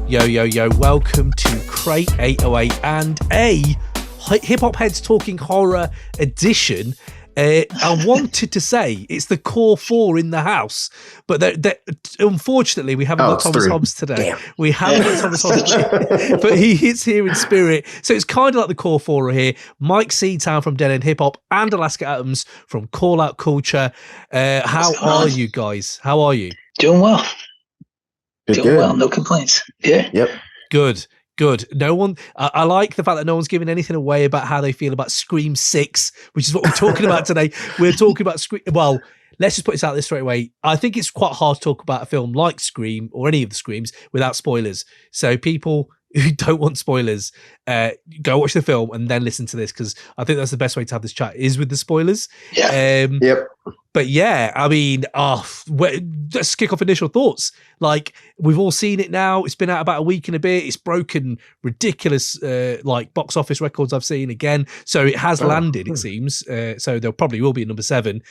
Yo, welcome to Crate 808 and a Hip Hop Heads Talking Horror edition. I wanted to say it's the core four in the house, but unfortunately we haven't got Thomas Hobbs today. Damn. We haven't got Thomas Hobbs today, but he is here in spirit. So it's kind of like the core four are here. Myke-C Town from Dead End Hip Hop and Alaska Atoms from Call Out Culture. How are you guys? How are you? Doing well. Good. Well, no complaints. Yeah. Yep. Good. No one. I like the fact that no one's giving anything away about how they feel about Scream 6, which is what we're talking about today. We're talking about Scream. Well, let's just put this out there straight away. I think it's quite hard to talk about a film like Scream or any of the Screams without spoilers. So people who don't want spoilers, go watch the film and then listen to this, because I think that's the best way to have this chat is with the spoilers. Yeah. Yep. But yeah, I mean, let's kick off initial thoughts. Like, we've all seen it now. It's been out about a week and a bit. It's broken ridiculous, like, box office records I've seen again. So it has landed, it seems. So there probably will be a number 7.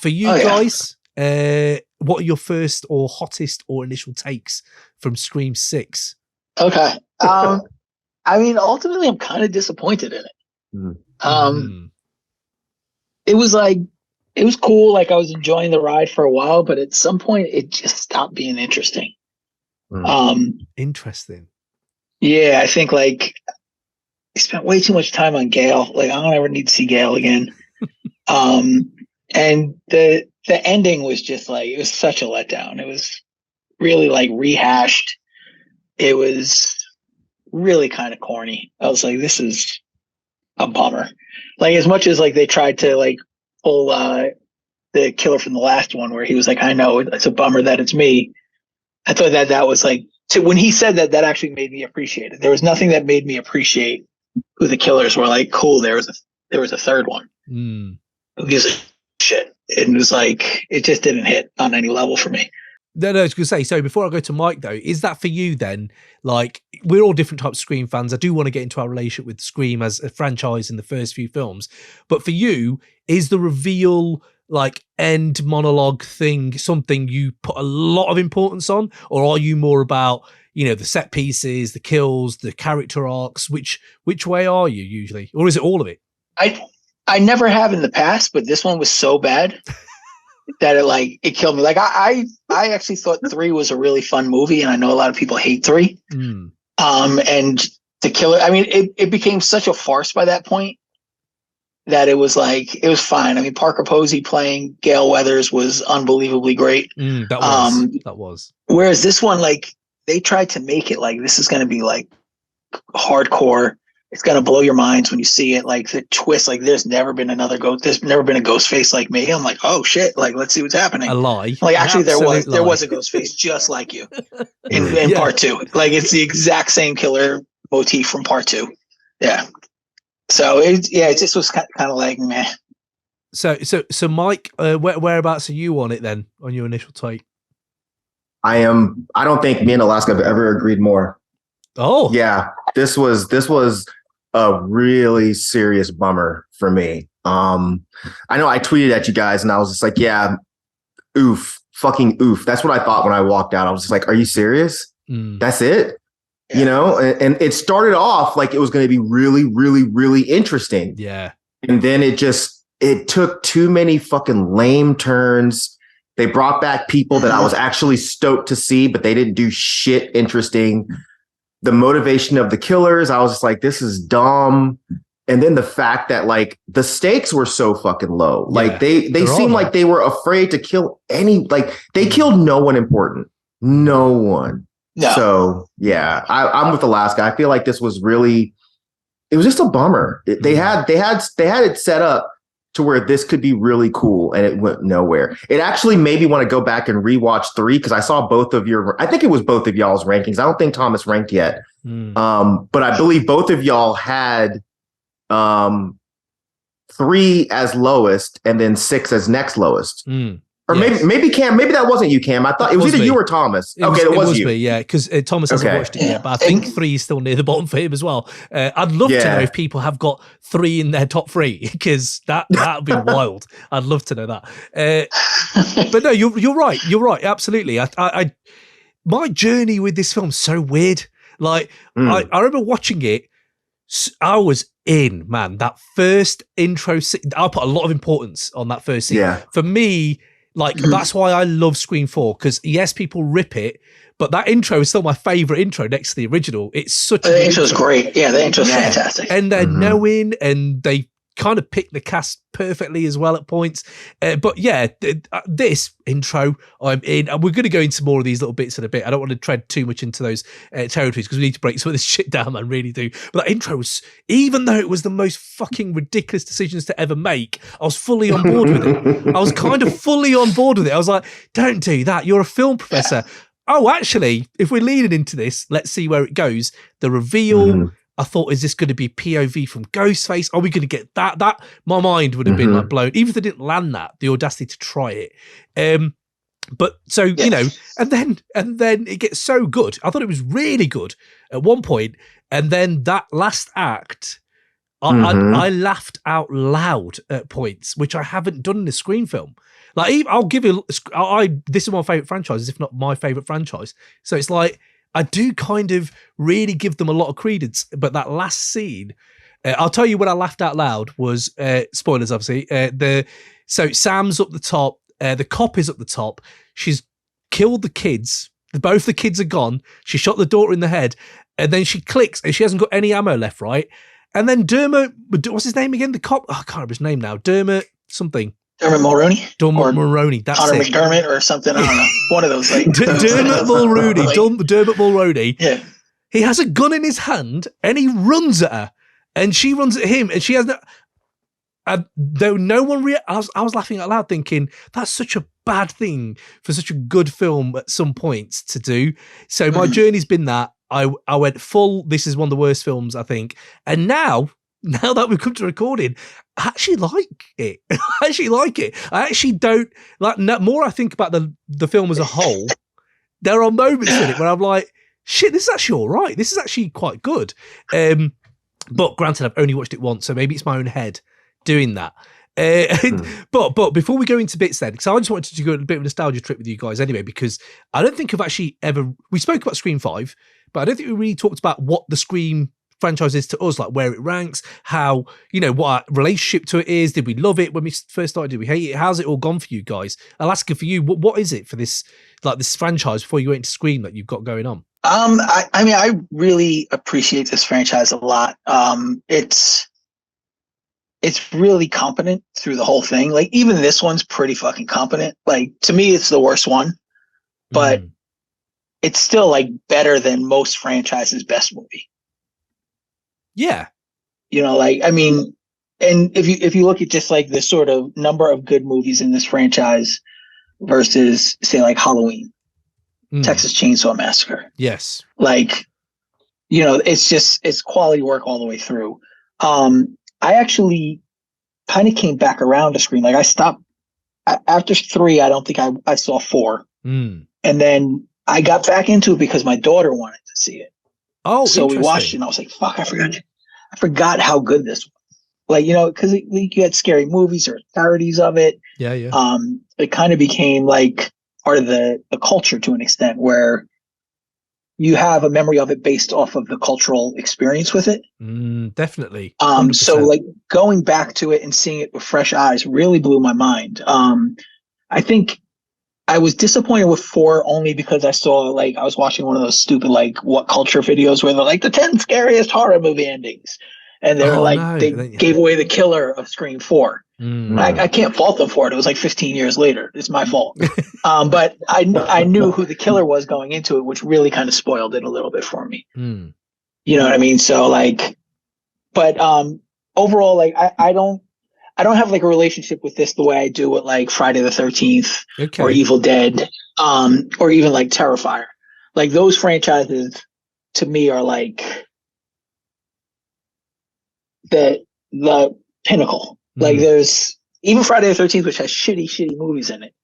For you guys, what are your first or hottest or initial takes from Scream 6? Okay. I mean, ultimately, I'm kind of disappointed in it. It was like, it was cool. Like, I was enjoying the ride for a while, but at some point it just stopped being interesting. Interesting. Yeah, I think like I spent way too much time on Gale. Like, I don't ever need to see Gale again. And the ending was just like, it was such a letdown. It was really like rehashed. It was really kind of corny. I was like, this is a bummer. Like, as much as like they tried to like pull the killer from the last one where he was like, I know it's a bummer that it's me. I thought that was like, so when he said that actually made me appreciate it. There was nothing that made me appreciate who the killers were. Like, cool, there was a third one. Who gives a shit? It was like, it just didn't hit on any level for me. No, I was going to say, so before I go to Mike, though, is that for you then? Like, we're all different types of Scream fans. I do want to get into our relationship with Scream as a franchise in the first few films. But for you, is the reveal, like, end monologue thing something you put a lot of importance on? Or are you more about, you know, the set pieces, the kills, the character arcs? Which way are you usually? Or is it all of it? I never have in the past, but this one was so bad that it killed me. Like, I actually thought 3 was a really fun movie, and I know a lot of people hate 3. And the killer, I mean, it became such a farce by that point that it was like, it was fine. I mean, Parker Posey playing Gale Weathers was unbelievably great. That was. Whereas this one, like, they tried to make it like, this is going to be like hardcore. It's going to blow your minds when you see it. Like, the twist, like, there's never been a ghost face like me. I'm like, oh shit. Like, let's see what's happening. A lie. Like, actually there was a ghost face just like you in part 2. Like, it's the exact same killer motif from part 2. Yeah. So it just was kind of like, meh. So Mike, whereabouts are you on it then, on your initial take? I don't think me and Alaska have ever agreed more. Oh yeah. This was a really serious bummer for me. I know I tweeted at you guys and I was just like, yeah, oof, fucking oof. That's what I thought when I walked out. I was just like, are you serious? That's it? Yeah. You know, and it started off like it was going to be really, really, really interesting. Yeah. And then it took too many fucking lame turns. They brought back people that I was actually stoked to see, but they didn't do shit interesting. The motivation of the killers, I was just like, this is dumb. And then the fact that, like, the stakes were so fucking low. Like, they seemed like they were afraid to kill they killed no one important. No one. No. So yeah, I'm with Alaska. I feel like this was really, it was just a bummer. They had it set up to where this could be really cool, and it went nowhere. It actually made me want to go back and rewatch 3 because I saw I think it was both of y'all's rankings. I don't think Thomas ranked yet. But I believe both of y'all had 3 as lowest and then 6 as next lowest. Or yes. maybe Cam, maybe that wasn't you, Cam. I thought it was either you or Thomas. It was you. Me, yeah, because Thomas hasn't watched it yet, but I think 3 is still near the bottom for him as well. I'd love to know if people have got 3 in their top 3, because that'd be wild. I'd love to know that. But no, you're right. You're right. Absolutely. I my journey with this film's so weird. Like I remember watching it. I was in, man. That first intro scene, I'll put a lot of importance on that first scene. Yeah. For me, like that's why I love Scream 4, because yes, people rip it, but that intro is still my favorite intro next to the original. It's such the intro's great. Yeah, the intro's fantastic. And they're knowing, and they kind of pick the cast perfectly as well at points. But yeah, this intro, I'm in. And we're going to go into more of these little bits in a bit. I don't want to tread too much into those territories because we need to break some of this shit down, man, really do. But that intro was, even though it was the most fucking ridiculous decisions to ever make, I was fully on board with it. I was kind of fully on board with it. I was like, don't do that. You're a film professor. Oh, actually, if we're leading into this, let's see where it goes. The reveal, I thought, is this going to be POV from Ghostface? Are we going to get that? That my mind would have been like blown, even if they didn't land that, the audacity to try it. But so, you know, and then it gets so good. I thought it was really good at one point. And then that last act, I laughed out loud at points, which I haven't done in a Scream film. Like, I'll give you, this is my favorite franchise, if not my favorite franchise. So it's like, I do kind of really give them a lot of credence, but that last scene, I'll tell you when I laughed out loud was, spoilers obviously, so Sam's up the top, the cop is up the top, she's killed the kids, both the kids are gone, she shot the daughter in the head, and then she clicks and she hasn't got any ammo left, right? And then Dermot, what's his name again? The cop, I can't remember his name now, Dermot something. Dermot Mulroney? Dermot Mulroney, that's Connor it. McDermott or something, I don't know. One of those. Like, Dermot Mulroney, Dermot Mulroney. Yeah. He has a gun in his hand and he runs at her and she runs at him and she has no... though no one... I was laughing out loud thinking, that's such a bad thing for such a good film at some points to do. So my journey's been that. I went full, this is one of the worst films, I think. And now that we've come to recording, I actually like it. I actually don't like. More I think about the film as a whole, there are moments in it where I'm like, shit, this is actually all right. This is actually quite good. But granted, I've only watched it once, so maybe it's my own head doing that. But before we go into bits then, because I just wanted to go on a bit of a nostalgia trip with you guys anyway, because I don't think I've actually ever, we spoke about Scream 5, but I don't think we really talked about what the Scream franchise is to us, like where it ranks, how, you know, what our relationship to it is. Did we love it when we first started? Did we hate it? How's it all gone for you guys? I'll ask you for you, what is it for this, like this franchise before you go into Scream that you've got going on? I mean, I really appreciate this franchise a lot. It's really competent through the whole thing. Like, even this one's pretty fucking competent. Like, to me, it's the worst one, but it's still like better than most franchises' best movie. Yeah. You know, like, I mean, and if you look at just like the sort of number of good movies in this franchise versus, say, like Halloween, Texas Chainsaw Massacre. Yes. Like, you know, it's quality work all the way through. I actually kind of came back around to Scream. Like, I stopped after 3. I don't think I saw 4. And then I got back into it because my daughter wanted to see it. Oh, so we watched it and I was like, fuck, I forgot how good this was. Like, you know, because you had scary movies or parodies of it. Yeah. It kind of became like part of the culture to an extent where you have a memory of it based off of the cultural experience with it. Definitely. 100%. So like going back to it and seeing it with fresh eyes really blew my mind. I think I was disappointed with 4 only because I was watching one of those stupid, like, what culture videos where they're like the 10 scariest horror movie endings. And they gave away the killer of Scream 4. I can't fault them for it. It was like 15 years later. It's my fault. But I knew who the killer was going into it, which really kind of spoiled it a little bit for me. You know what I mean? So like, but overall, like, I don't have like a relationship with this the way I do with like Friday the 13th or Evil Dead, or even like Terrifier. Like, those franchises to me are like the pinnacle. Like, there's even Friday the 13th, which has shitty movies in it.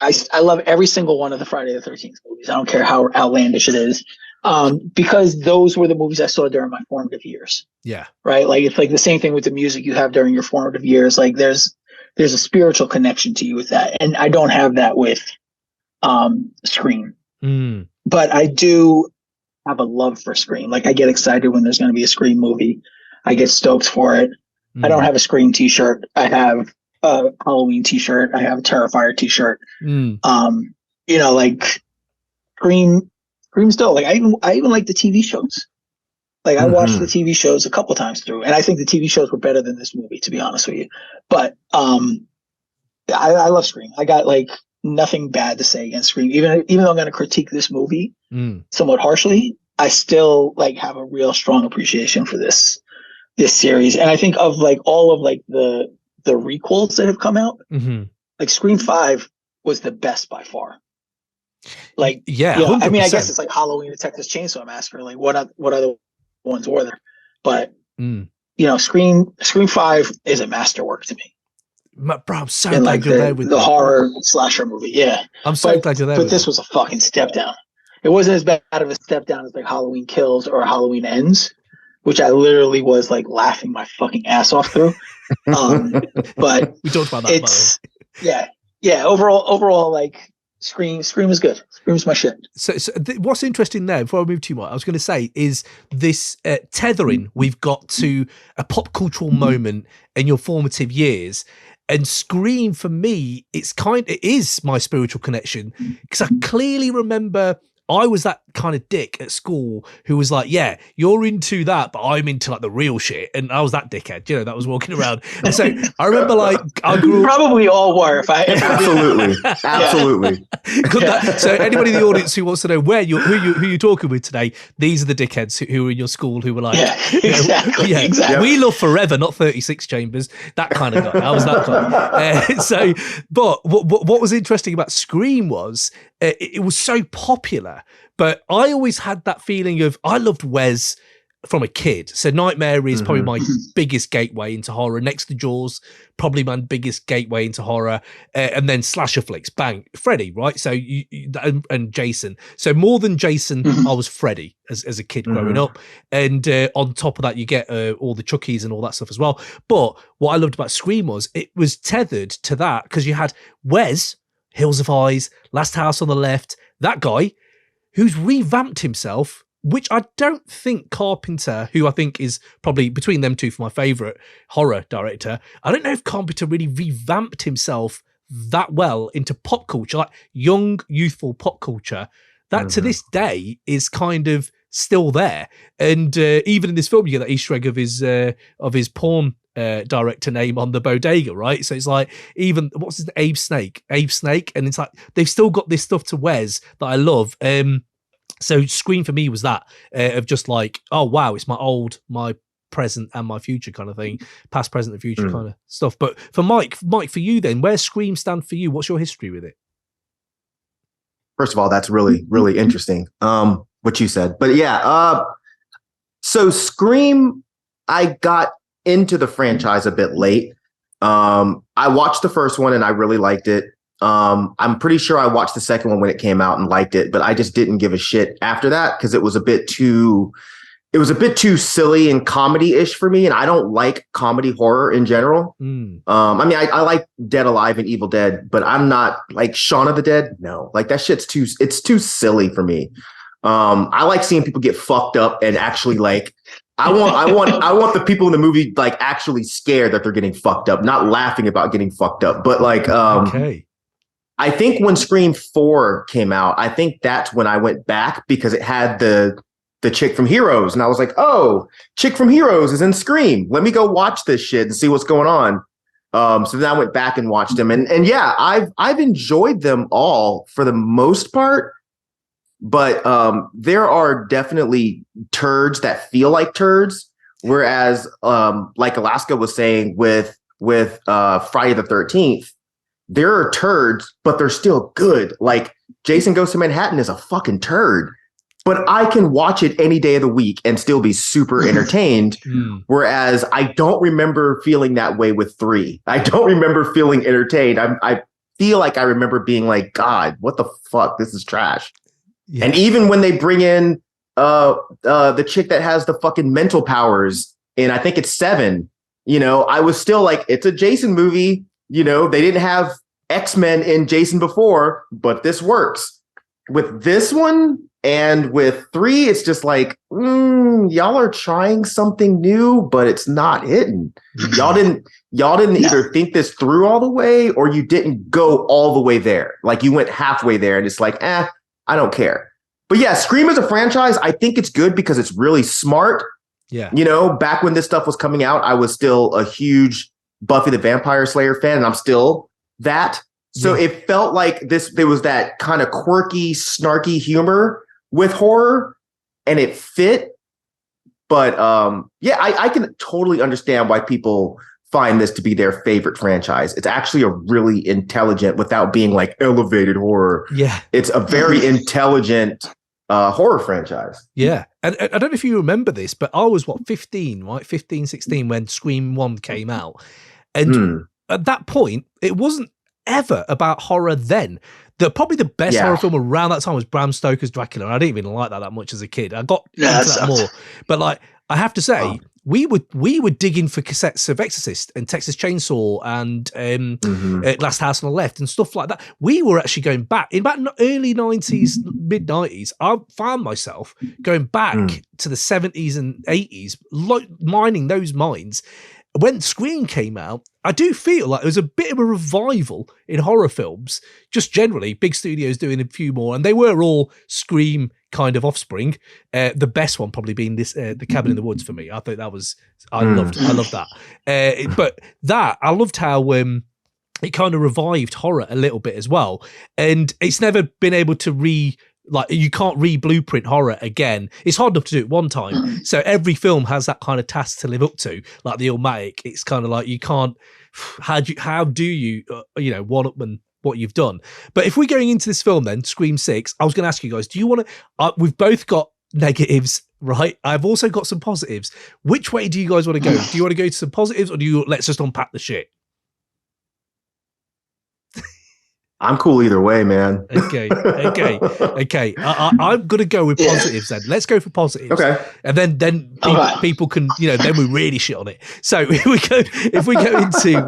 I love every single one of the Friday the 13th movies. I don't care how outlandish it is. Because those were the movies I saw during my formative years. Yeah. Right. Like, it's like the same thing with the music you have during your formative years. Like, there's there's a spiritual connection to you with that. And I don't have that with Scream. But I do have a love for Scream. Like, I get excited when there's going to be a Scream movie. I get stoked for it. I don't have a Scream t-shirt. I have a Halloween t-shirt. I have a Terrifier t-shirt. You know, like Scream's dope. Like, I even like the TV shows. Like, I watched the TV shows a couple times through, and I think the TV shows were better than this movie, to be honest with you. But I love Scream. I got like nothing bad to say against Scream. Even though I'm going to critique this movie somewhat harshly, I still like have a real strong appreciation for this series. And I think of like all of like the requels that have come out, like Scream 5 was the best by far. Like, yeah, you know, I mean, I guess it's like Halloween, the Texas Chainsaw Massacre. Like, what other ones were there? But you know, Scream 5 is a masterwork to me. Bro, I'm so glad like you're there with the horror slasher movie. Yeah, I'm so glad you're there. But this was a fucking step down. It wasn't as bad of a step down as like Halloween Kills or Halloween Ends, which I literally was like laughing my fucking ass off through. But we talked about that. Yeah. Overall, like Scream is good. Scream's my shit. So what's interesting there, before I move to you, Mike, I was going to say is this tethering we've got to a pop cultural moment in your formative years. And Scream, for me, it is my spiritual connection, because I clearly remember I was that kind of dick at school who was like, yeah, you're into that, but I'm into like the real shit. And I was that dickhead, you know, that was walking around. And so I remember like, I grew probably all were. Absolutely. So anybody in the audience who wants to know who you're talking with today, these are the dickheads who were in your school who were like, exactly. We love forever, not 36 Chambers, that kind of guy. I was that guy. But what was interesting about Scream was it was so popular. But I always had that feeling of, I loved Wes from a kid. So Nightmare is probably my biggest gateway into horror. Next to Jaws, probably my biggest gateway into horror. And then slasher flicks, bang, Freddy, right? So and Jason. So more than Jason, I was Freddy as a kid growing up. And on top of that, you get all the Chuckies and all that stuff as well. But what I loved about Scream was it was tethered to that, because you had Wes, Hills of Eyes, Last House on the Left, that guy, who's revamped himself, which I don't think Carpenter, who I think is probably between them two for my favourite horror director, I don't know if Carpenter really revamped himself that well into pop culture, like young, youthful pop culture, that to this day is kind of still there. And even in this film, you get that Easter egg of his porn director name on the bodega, right? So it's like, even what's his name? Abe Snake, and it's like they've still got this stuff to Wes that I love. So Scream for me was that of just like, oh wow, it's my present and my future kind of thing, past, present, and future kind of stuff. But for Mike, for you then, where's Scream stand for you? What's your history with it? First of all, that's really, really interesting. What you said, but yeah. So Scream, I got into the franchise a bit late. I watched the first one and I really liked it. I'm pretty sure I watched the second one when it came out and liked it, but I just didn't give a shit after that because it was a bit too silly and comedy-ish for me, and I don't like comedy horror in general. I mean, I like Dead Alive and Evil Dead, but I'm not like Shaun of the Dead. No, like that shit's it's too silly for me. I like seeing people get fucked up and actually like, I want the people in the movie like actually scared that they're getting fucked up, not laughing about getting fucked up. But like, okay. I think when Scream 4 came out, I think that's when I went back because it had the chick from Heroes, and I was like, oh, chick from Heroes is in Scream. Let me go watch this shit and see what's going on. So then I went back and watched them, and yeah, I've enjoyed them all for the most part. But there are definitely turds that feel like turds. Whereas, like Alaska was saying with Friday the 13th, there are turds, but they're still good. Like Jason Goes to Manhattan is a fucking turd, but I can watch it any day of the week and still be super entertained. Whereas I don't remember feeling that way with 3. I don't remember feeling entertained. I feel like I remember being like, God, what the fuck? This is trash. Yeah. And even when they bring in the chick that has the fucking mental powers, and I think it's 7, you know, I was still like, it's a Jason movie. You know, they didn't have X-Men in Jason before, but this works. With this one and with 3, it's just like, y'all are trying something new, but it's not hitting. Y'all didn't either think this through all the way, or you didn't go all the way there. Like you went halfway there and it's like, I don't care. But yeah, Scream as a franchise, I think it's good because it's really smart. Yeah. You know, back when this stuff was coming out, I was still a huge Buffy the Vampire Slayer fan, and I'm still that. So it felt like there was that kind of quirky, snarky humor with horror, and it fit. But I can totally understand why people find this to be their favorite franchise. It's actually a really intelligent, without being like elevated horror. Yeah. It's a very intelligent horror franchise. Yeah. And I don't know if you remember this, but I was 15, right? 15, 16 when Scream 1 came out. And at that point, it wasn't ever about horror then. Probably the best horror film around that time was Bram Stoker's Dracula. And I didn't even like that much as a kid. I got into that more. But like, I have to say, we were digging for cassettes of Exorcist and Texas Chainsaw and Last House on the Left and stuff like that. We were actually going back in about early 90s, mid 90s. I found myself going back to the 70s and 80s, mining those mines. When Scream came out, I do feel like there was a bit of a revival in horror films, just generally, big studios doing a few more, and they were all Scream kind of offspring. The best one probably being this, The Cabin in the Woods for me. I thought that was, I loved that. But I loved how it kind of revived horror a little bit as well. And it's never been able to you can't re-blueprint horror again. It's hard enough to do it one time. So every film has that kind of task to live up to, like the Illmatic. It's kind of like you can't. How do you one up and what you've done? But if we're going into this film, then Scream 6, I was going to ask you guys: do you want to? We've both got negatives, right? I've also got some positives. Which way do you guys want to go? Do you want to go to some positives, or let's just unpack the shit? I'm cool either way, man. Okay. I'm gonna go with positives then. Let's go for positives. Okay, and then people can, then we really shit on it. So if we go into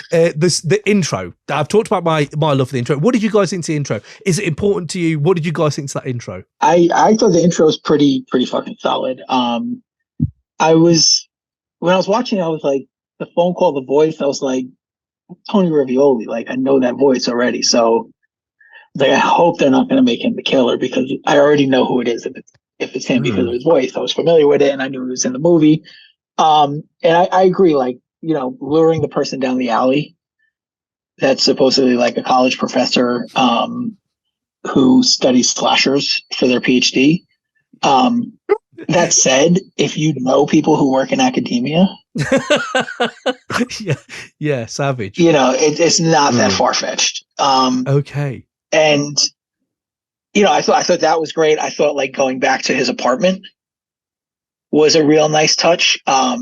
the intro. I've talked about my love for the intro. What did you guys think to the intro? Is it important to you? What did you guys think to that intro? I thought the intro was pretty fucking solid. When I was watching, I was like, the phone call, the voice, I was like, Tony Ravioli, like I know that voice already, so like I hope they're not going to make him the killer, because I already know who it is if it's him because of his voice. I was familiar with it and I knew he was in the movie. And I agree, like, luring the person down the alley that's supposedly like a college professor who studies slashers for their PhD. That said, if you know people who work in academia, yeah, savage. It's not that far-fetched. Okay. And I thought that was great. I thought like going back to his apartment was a real nice touch. I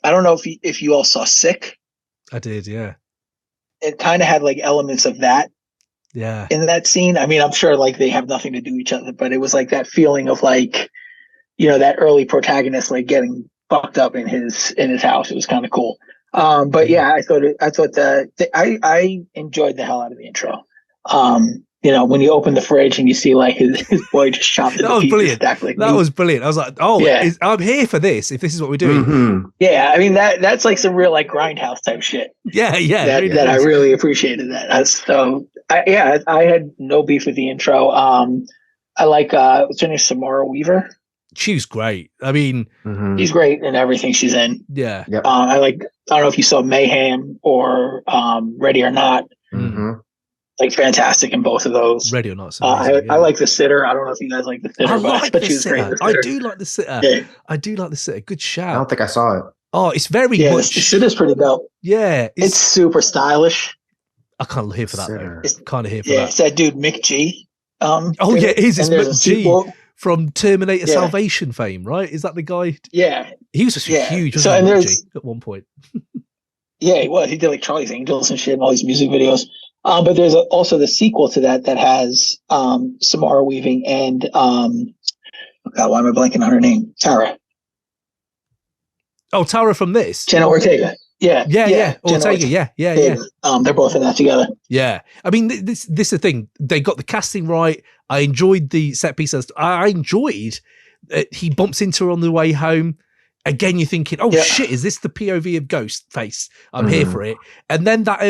don't know if you all saw Sick. I did, yeah. It kind of had like elements of that. Yeah. In that scene. I mean, I'm sure like they have nothing to do with each other, but it was like that feeling of like, that early protagonist like getting fucked up in his house. It was kind of cool. But yeah, I enjoyed the hell out of the intro. When you open the fridge and you see like his boy just chopped that was brilliant. That was brilliant. I was like, I'm here for this. If this is what we're doing, yeah. I mean that's like some real like Grindhouse type shit. Yeah. That I really appreciated that. I had no beef with the intro. I like what's her name, Samara Weaver. She was great. I mean, she's great in everything she's in. Yeah. Yep. I don't know if you saw Mayhem or Ready or Not. Like fantastic in both of those. Ready or Not. I like The Sitter. I don't know if you guys like The Sitter. But she was great. I do like The Sitter. Yeah. I do like The Sitter. Good shout. I don't think I saw it. Oh, it's very much. The Sitter's pretty dope. Yeah. It's super stylish. I can't hear for that though. It's kind of here for that. It's that dude Myke-C. It is. It's Myke-C from Terminator Salvation fame, right? Is that the guy? Yeah. He was just huge, wasn't he, at one point? Yeah, he was. He did like Charlie's Angels and shit and all these music videos. But there's also the sequel to that has Samara Weaving and why am I blanking on her name? Tara. Oh, Tara from this? Jenna Ortega. Yeah. Jenna Ortega. Yeah. They're both in that together. Yeah. I mean, this is the thing. They got the casting right. I enjoyed the set pieces. I enjoyed he bumps into her on the way home. Again, you're thinking, oh shit, is this the POV of Ghostface? I'm here for it. And then that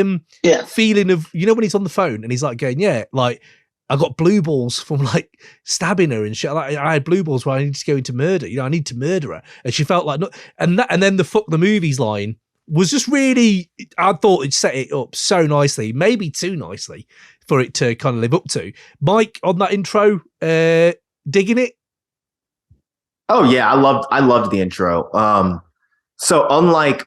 feeling of, when he's on the phone and he's like going, like, I got blue balls from like stabbing her and shit. Like, I had blue balls where I need to go into murder. I need to murder her. And she felt like, and then the fuck the movies line was just really, I thought it set it up so nicely, maybe too nicely for it to kind of live up to. Mike, on that intro, digging it? Oh yeah, I loved the intro. So unlike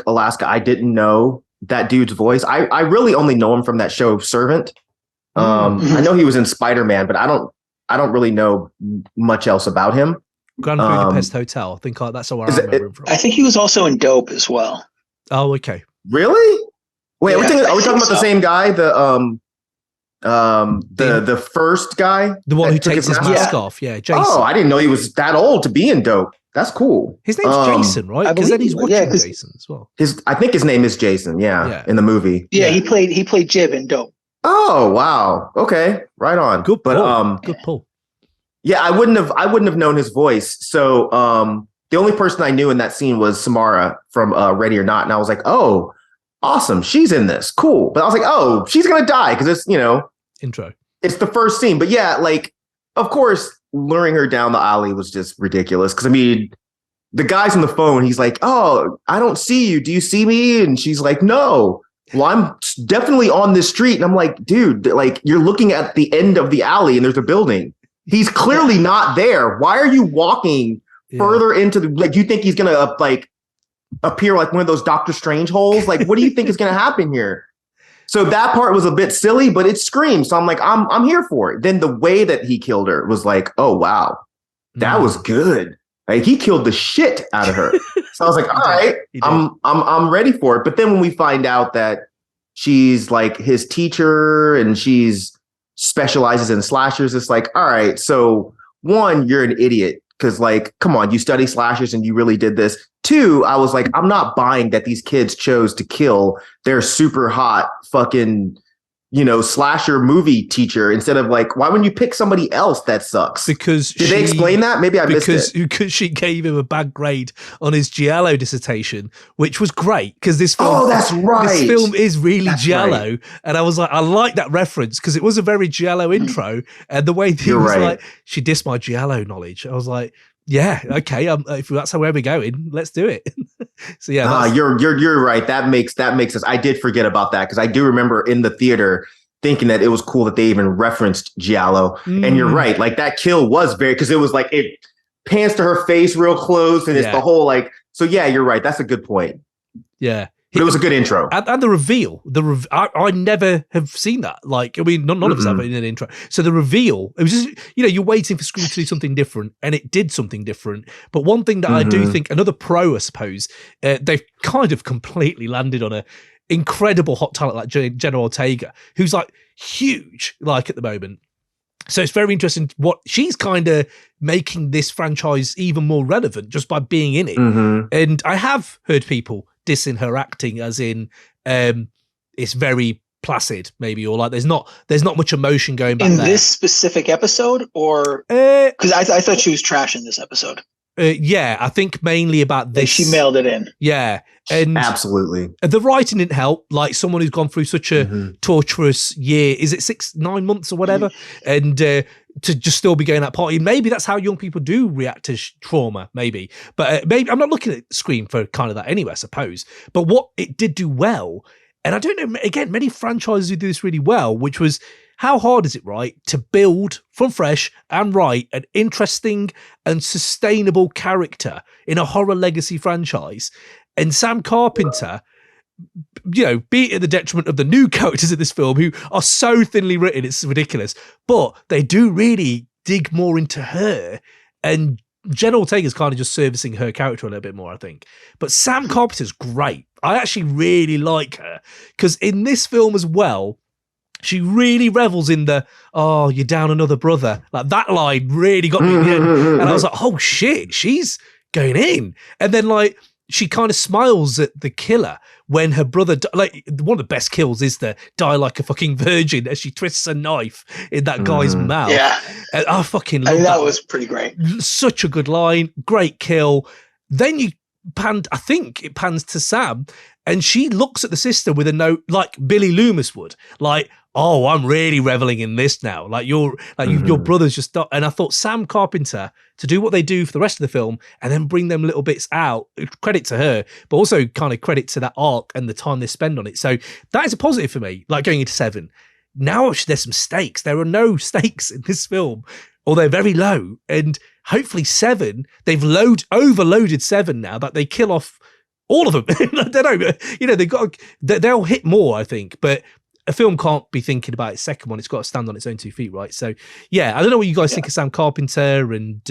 Alaska, I didn't know that dude's voice. I really only know him from that show Servant. I know he was in Spider-Man, but I don't really know much else about him. Grand Budapest Hotel. I think that's where I remember him from. I think he was also in Dope as well. Oh, okay. Really? Wait, Yeah, are we talking about the same guy? The first guy, the one who takes his mask off. Yeah, Jason. Oh, I didn't know he was that old to be in Dope. That's cool. His name's Jason, right? Because then he's watching Jason as well. I think his name is Jason. Yeah, in the movie. Yeah, he played Jib in Dope. Oh wow. Okay, right on. Good pull. Good pull. Yeah, I wouldn't have known his voice. So the only person I knew in that scene was Samara from Ready or Not, and I was like, oh, awesome, she's in this, cool. But I was like, oh, she's gonna die because it's intro. It's the first scene, but yeah, like of course, luring her down the alley was just ridiculous. Because I mean, the guy's on the phone. He's like, oh, I don't see you. Do you see me? And she's like, no. Well, I'm definitely on this street. And I'm like, dude, like you're looking at the end of the alley and there's a building. He's clearly not there. Why are you walking further into the, like, you think he's going to like appear like one of those Doctor Strange holes? Like, what do you think is going to happen here? So that part was a bit silly, but it screams. So I'm like, I'm here for it. Then the way that he killed her was like, oh, wow, that was good. Like he killed the shit out of her. So I was like, all right, I'm ready for it. But then when we find out that she's like his teacher and she's specializes in slashers, it's like, all right, so one, you're an idiot because like, come on, you study slashers and you really did this. Two, I was like, I'm not buying that these kids chose to kill their super hot fucking, slasher movie teacher instead of like, why wouldn't you pick somebody else that sucks? Because did they explain that? Maybe I missed it. Because she gave him a bad grade on his Giallo dissertation, which was great because this film. Oh, that's right. This film is really Giallo, right. And I was like, I like that reference because it was a very Giallo intro, and the way he was like, she dissed my Giallo knowledge. I was like, yeah, okay. If that's where we're going, let's do it. So yeah, you're right. That makes sense. I did forget about that because I do remember in the theater thinking that it was cool that they even referenced Giallo. And you're right. Like that kill was very, because it was like it pans to her face real close, and it's the whole like. So yeah, you're right. That's a good point. Yeah. But it was a good intro. And the reveal, I never have seen that. Like, I mean, none of us have in an intro. So the reveal, it was just, you're waiting for Scream to do something different, and it did something different. But one thing that I do think, another pro, I suppose, they've kind of completely landed on a incredible hot talent like Jenna Ortega, who's like huge, like at the moment. So it's very interesting what she's kind of making this franchise even more relevant just by being in it. And I have heard people dissing her acting, as in it's very placid, maybe, or like there's not much emotion going back in there. This specific episode, or because I thought she was trash in this episode. Yeah, I think mainly about this. She mailed it in. Yeah, and absolutely. The writing didn't help. Like someone who's gone through such a torturous year, is it 9 months or whatever, and to just still be going that party. Maybe that's how young people do react to trauma. Maybe, but maybe I'm not looking at Scream for kind of that anyway, I suppose. But what it did do well, and I don't know. Again, many franchises do this really well, which was. How hard is it, right, to build from fresh and write an interesting and sustainable character in a horror legacy franchise? And Sam Carpenter, be it at the detriment of the new characters in this film who are so thinly written, it's ridiculous. But they do really dig more into her, and Jenna Ortega's kind of just servicing her character a little bit more, I think. But Sam Carpenter's great. I actually really like her because in this film as well, she really revels in the, oh, you're down another brother. Like that line really got me in. And I was like, oh shit, she's going in. And then like she kind of smiles at the killer when her brother, like one of the best kills is the die like a fucking virgin as she twists a knife in that guy's mouth. Yeah. And I fucking love I mean, that. that was pretty great. Such a good line, great kill. Then I think it pans to Sam, and she looks at the sister with a note like Billy Loomis would, like, oh, I'm really reveling in this now. Like your brother's just, and I thought Sam Carpenter to do what they do for the rest of the film and then bring them little bits out, credit to her, but also kind of credit to that arc and the time they spend on it. So that is a positive for me, like going into 7. Now there's some stakes. There are no stakes in this film, or they're very low. And hopefully 7, they've overloaded 7 now that they kill off all of them. I don't know, you know, they'll hit more, I think, but a film can't be thinking about its second one. It's got to stand on its own 2 feet, right? So, yeah, I don't know what you guys think of Sam Carpenter and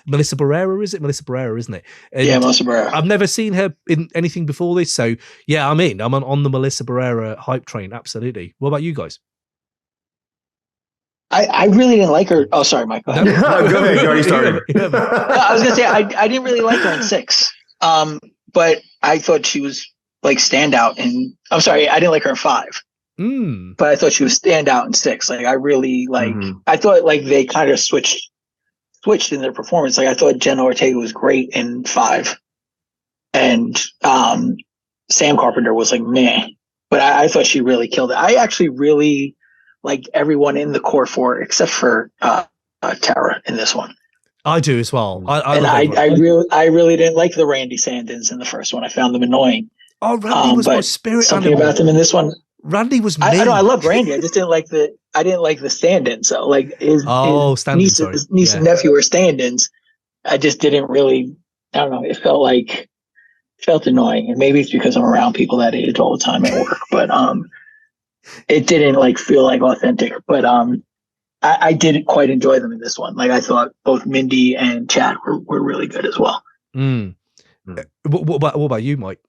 Melissa Barrera, is it? Melissa Barrera, isn't it? And yeah, Melissa Barrera. I've never seen her in anything before this. So, yeah, I'm in. I'm on the Melissa Barrera hype train, absolutely. What about you guys? I really didn't like her. Oh, sorry, Mike. Go ahead. Go ahead. You already started. No, I was going to say, I didn't really like her in 6. But I thought she was like standout in, I'm sorry, I didn't like her in 5. But I thought she was standout in 6. Like I really like. I thought like they kind of switched in their performance. Like I thought Jenna Ortega was great in 5, and Sam Carpenter was like meh. But I thought she really killed it. I actually really liked everyone in the core 4 except for Tara in this one. I do as well. I really didn't like the Randy Sandins in the first one. I found them annoying. Oh, Randy was my spirit something animal. about them in this one. Randy was me. I know I love Randy. I just didn't like the stand-ins. So like his niece and nephew were stand-ins. I just didn't really. I don't know. It felt annoying, and maybe it's because I'm around people that age all the time at work. But it didn't like feel like authentic. But I did quite enjoy them in this one. Like I thought both Mindy and Chad were really good as well. What about you, Mike?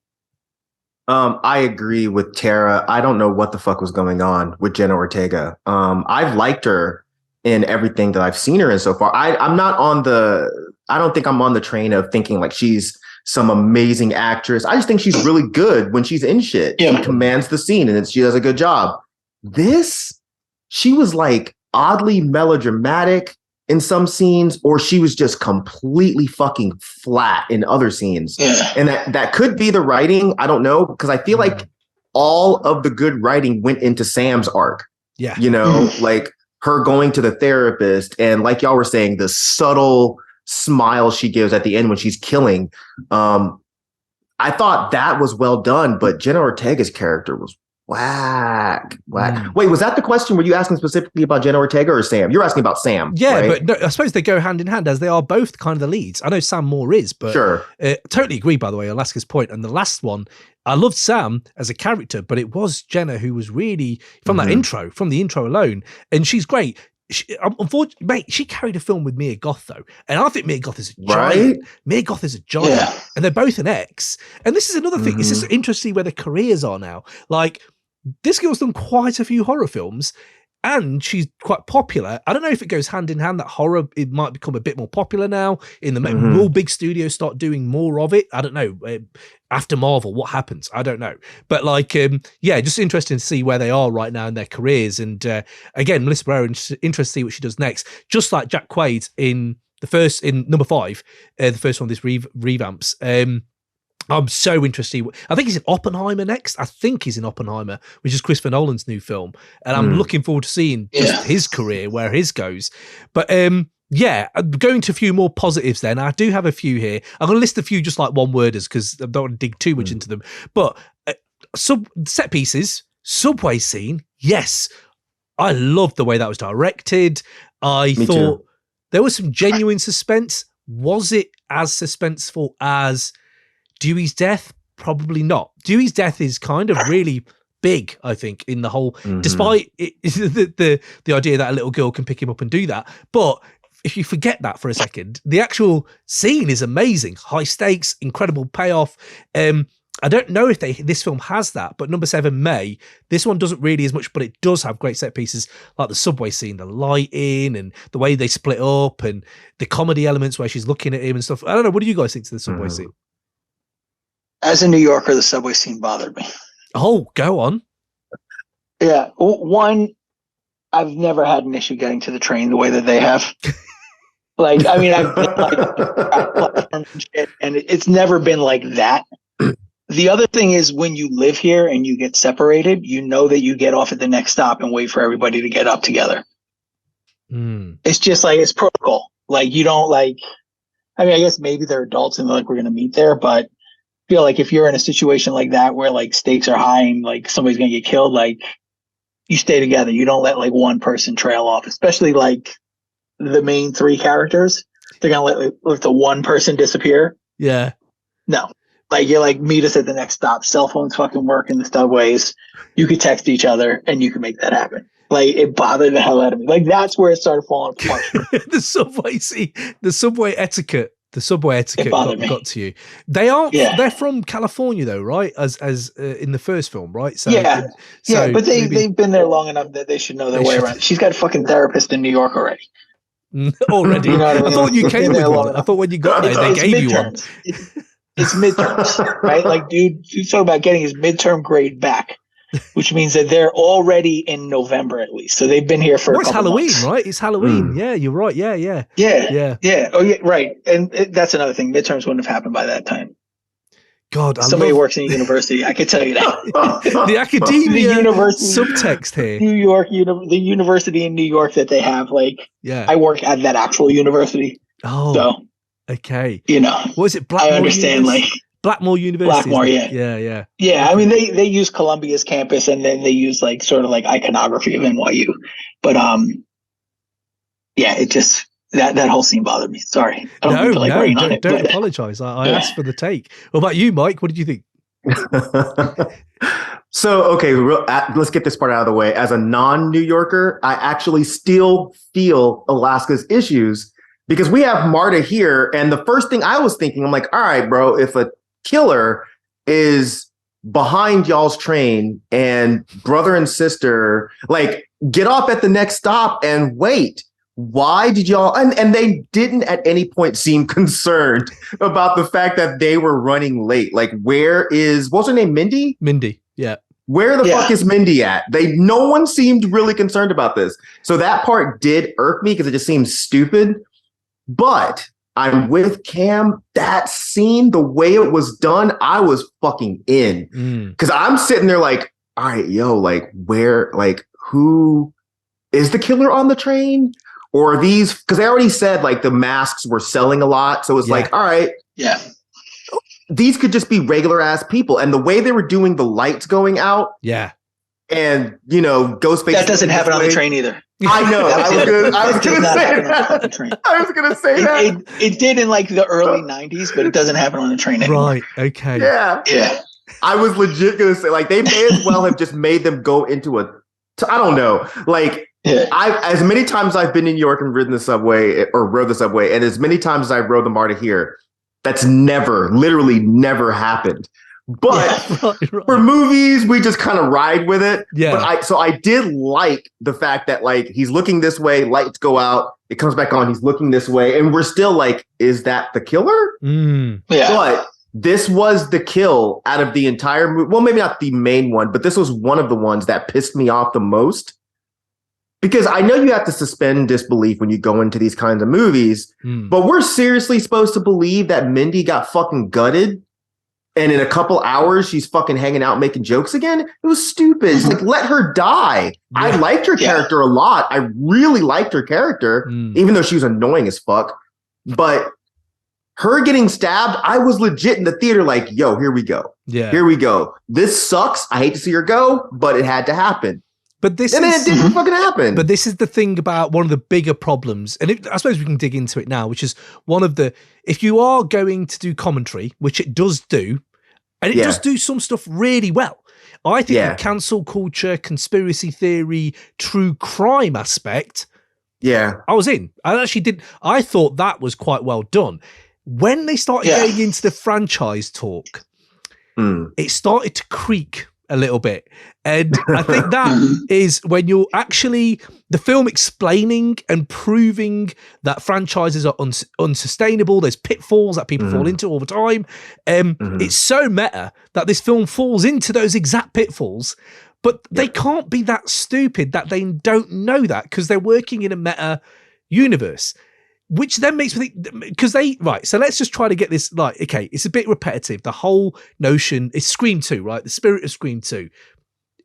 I agree with Tara. I don't know what the fuck was going on with Jenna Ortega. I've liked her in everything that I've seen her in so far. I don't think I'm on the train of thinking like she's some amazing actress. I just think she's really good when she's in shit. Yeah. She commands the scene and she does a good job. She was like oddly melodramatic in some scenes, or she was just completely fucking flat in other scenes. Yeah. And that could be the writing. I don't know, because I feel like all of the good writing went into Sam's arc. Yeah. You know, like her going to the therapist and like y'all were saying, the subtle smile she gives at the end when she's killing. I thought that was well done, but Jenna Ortega's character was whack. Wait, was that the question? Were you asking specifically about Jenna Ortega or Sam? You're asking about Sam. Yeah, right? But no, I suppose they go hand in hand as they are both kind of the leads. I know Sam more is, but sure. Totally agree, by the way, Alaska's point. And the last one, I loved Sam as a character, but it was Jenna who was really, from the intro alone, and she's great. Unfortunately, mate, she carried a film with Mia Goth though, and I think Mia Goth is a giant. Right? Mia Goth is a giant, and they're both an ex. And this is another thing. It's just interesting where their careers are now. Like, this girl's done quite a few horror films, and she's quite popular. I don't know if it goes hand in hand that horror, it might become a bit more popular now. Will big studios start doing more of it? I don't know. After Marvel, what happens? I don't know. But like, just interesting to see where they are right now in their careers. And again, Melissa Barrera, interesting to see what she does next. Just like Jack Quaid in number 5, the first one of this revamps. I'm so interested. I think he's in Oppenheimer next. I think he's in Oppenheimer, which is Christopher Nolan's new film. And I'm looking forward to seeing just his career, where his goes. But going to a few more positives then. I do have a few here. I'm going to list a few just like one-worders because I don't want to dig too much into them. But set pieces, subway scene, yes. I loved the way that was directed. I thought there was some genuine suspense. Was it as suspenseful as Dewey's death? Probably not. Dewey's death is kind of really big, I think, in the whole, despite the idea that a little girl can pick him up and do that. But if you forget that for a second, the actual scene is amazing. High stakes, incredible payoff. I don't know if this film has that, but number 7 may. This one doesn't really as much, but it does have great set pieces like the subway scene, the lighting and the way they split up and the comedy elements where she's looking at him and stuff. I don't know. What do you guys think to the subway scene? As a New Yorker, the subway scene bothered me. Oh, go on. Yeah. One, I've never had an issue getting to the train the way that they have. Like, I mean, I've been like platforms and shit, and it's never been like that. The other thing is when you live here and you get separated, you know that you get off at the next stop and wait for everybody to get up together. It's just like, it's protocol. Like, you don't like, I mean, I guess maybe they're adults and they're like, we're going to meet there, but I feel like if you're in a situation like that where like stakes are high and like somebody's going to get killed, like you stay together. You don't let like one person trail off, especially like the main three characters. They're going to let the one person disappear. Yeah. No. Like, you're like, meet us at the next stop. Cell phones fucking work in the subways. You could text each other and you can make that happen. Like, it bothered the hell out of me. Like, that's where it started falling apart. The subway etiquette got to you. They are, Yeah. they're from California though, right? As in the first film, right? So, yeah. so but they've been there long enough that they should know their way around. She's got a fucking therapist in New York already. Already? You know what I mean? I thought you came with one. I thought when you got there, they gave you one. It's midterms, right? Like, dude, you talk about getting his midterm grade back, which means that they're already in November at least. So they've been here for a couple Halloween, months. right? It's Halloween. Yeah, you're right. Yeah. Oh, yeah, right. And that's another thing. Midterms wouldn't have happened by that time. God, somebody works in a university. I can tell you that. The academia the university, subtext here. New York, the university in New York that they have, like, yeah, I work at that actual university. Oh, so okay. You know, what is it? Blackmore I understand, University? like Blackmore University. Blackmore, yeah. Yeah. I mean, they use Columbia's campus, and then they use like sort of like iconography of NYU. But yeah, it just that whole scene bothered me. Sorry, I don't mean to like rain on it. Don't apologize. I asked for the take. What about you, Mike? What did you think? So, okay, let's get this part out of the way. As a non-New Yorker, I actually still feel Alaska's issues because we have Marta here. And the first thing I was thinking, I'm like, all right, bro, if a killer is behind y'all's train and brother and sister, like, get off at the next stop and wait. Why did y'all, and they didn't at any point seem concerned about the fact that they were running late. Like, what's her name? Mindy? Mindy, yeah. Where the fuck is Mindy at? No one seemed really concerned about this. So that part did irk me because it just seems stupid. But I'm with Cam. That scene, the way it was done, I was fucking in. Because I'm sitting there like, all right, yo, like, who is the killer on the train? Or are these, because they already said like the masks were selling a lot. So it's like, all right. Yeah. These could just be regular ass people. And the way they were doing the lights going out. Yeah. And, Ghostface. That doesn't happen on the train either. I know. I was going to say that. I was going to say that. It did in like the early 90s, but it doesn't happen on the train anymore. Right. Okay. Yeah. I was legit going to say, like, they may as well have just made them go into I don't know. Like, as many times I've been in New York and ridden the subway or rode the subway, and as many times as I rode the MARTA here, that's literally never happened. But for movies, we just kind of ride with it. Yeah. But I did like the fact that like he's looking this way, lights go out, it comes back on, he's looking this way, and we're still like, is that the killer? Yeah. But this was the kill out of the entire movie. Well, maybe not the main one, but this was one of the ones that pissed me off the most. Because I know you have to suspend disbelief when you go into these kinds of movies, but we're seriously supposed to believe that Mindy got fucking gutted and in a couple hours she's fucking hanging out making jokes again? It was stupid. It's like, let her die. Yeah. I liked her character a lot. I really liked her character, even though she was annoying as fuck. But her getting stabbed, I was legit in the theater like, yo, here we go. Yeah. Here we go. This sucks. I hate to see her go, but it had to happen. But it didn't fucking happen. But this is the thing about one of the bigger problems, and I suppose we can dig into it now, which is if you are going to do commentary, which it does do, and it does do some stuff really well. I think the cancel culture, conspiracy theory, true crime aspect, I was in. I thought that was quite well done. When they started getting into the franchise talk, it started to creak a little bit. And I think that is when you're actually the film explaining and proving that franchises are unsustainable. There's pitfalls that people fall into all the time. It's so meta that this film falls into those exact pitfalls, but they can't be that stupid that they don't know that because they're working in a meta universe. Which then makes me think, because so let's just try to get this, like, okay, it's a bit repetitive. The whole notion is Scream 2, right? The spirit of Scream 2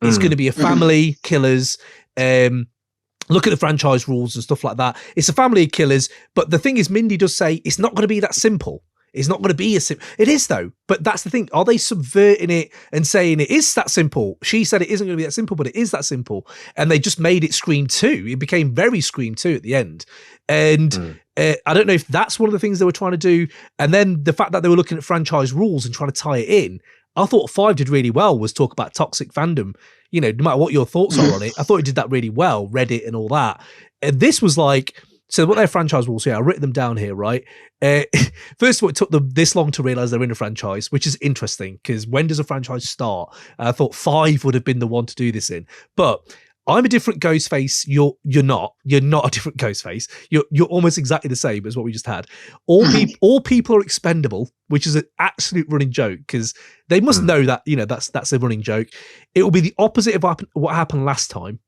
is going to be a family killers. Look at the franchise rules and stuff like that. It's a family of killers. But the thing is, Mindy does say it's not going to be that simple. It's not going to be it is though. But that's the thing. Are they subverting it and saying it is that simple? She said it isn't going to be that simple, but it is that simple. And they just made it Scream 2. It became very Scream 2 at the end. And I don't know if that's one of the things they were trying to do. And then the fact that they were looking at franchise rules and trying to tie it in. I thought 5 did really well was talk about toxic fandom. You know, no matter what your thoughts are on it, I thought it did that really well, Reddit and all that. And this was like, so what their franchise rules here, I've written them down here, right? First of all, it took them this long to realize they're in a franchise, which is interesting because when does a franchise start? I thought 5 would have been the one to do this in. But I'm a different Ghostface. You're not a different Ghostface. You're almost exactly the same as what we just had. All people are expendable, which is an absolute running joke because they must know that, you know, that's a running joke. It will be the opposite of what happened last time.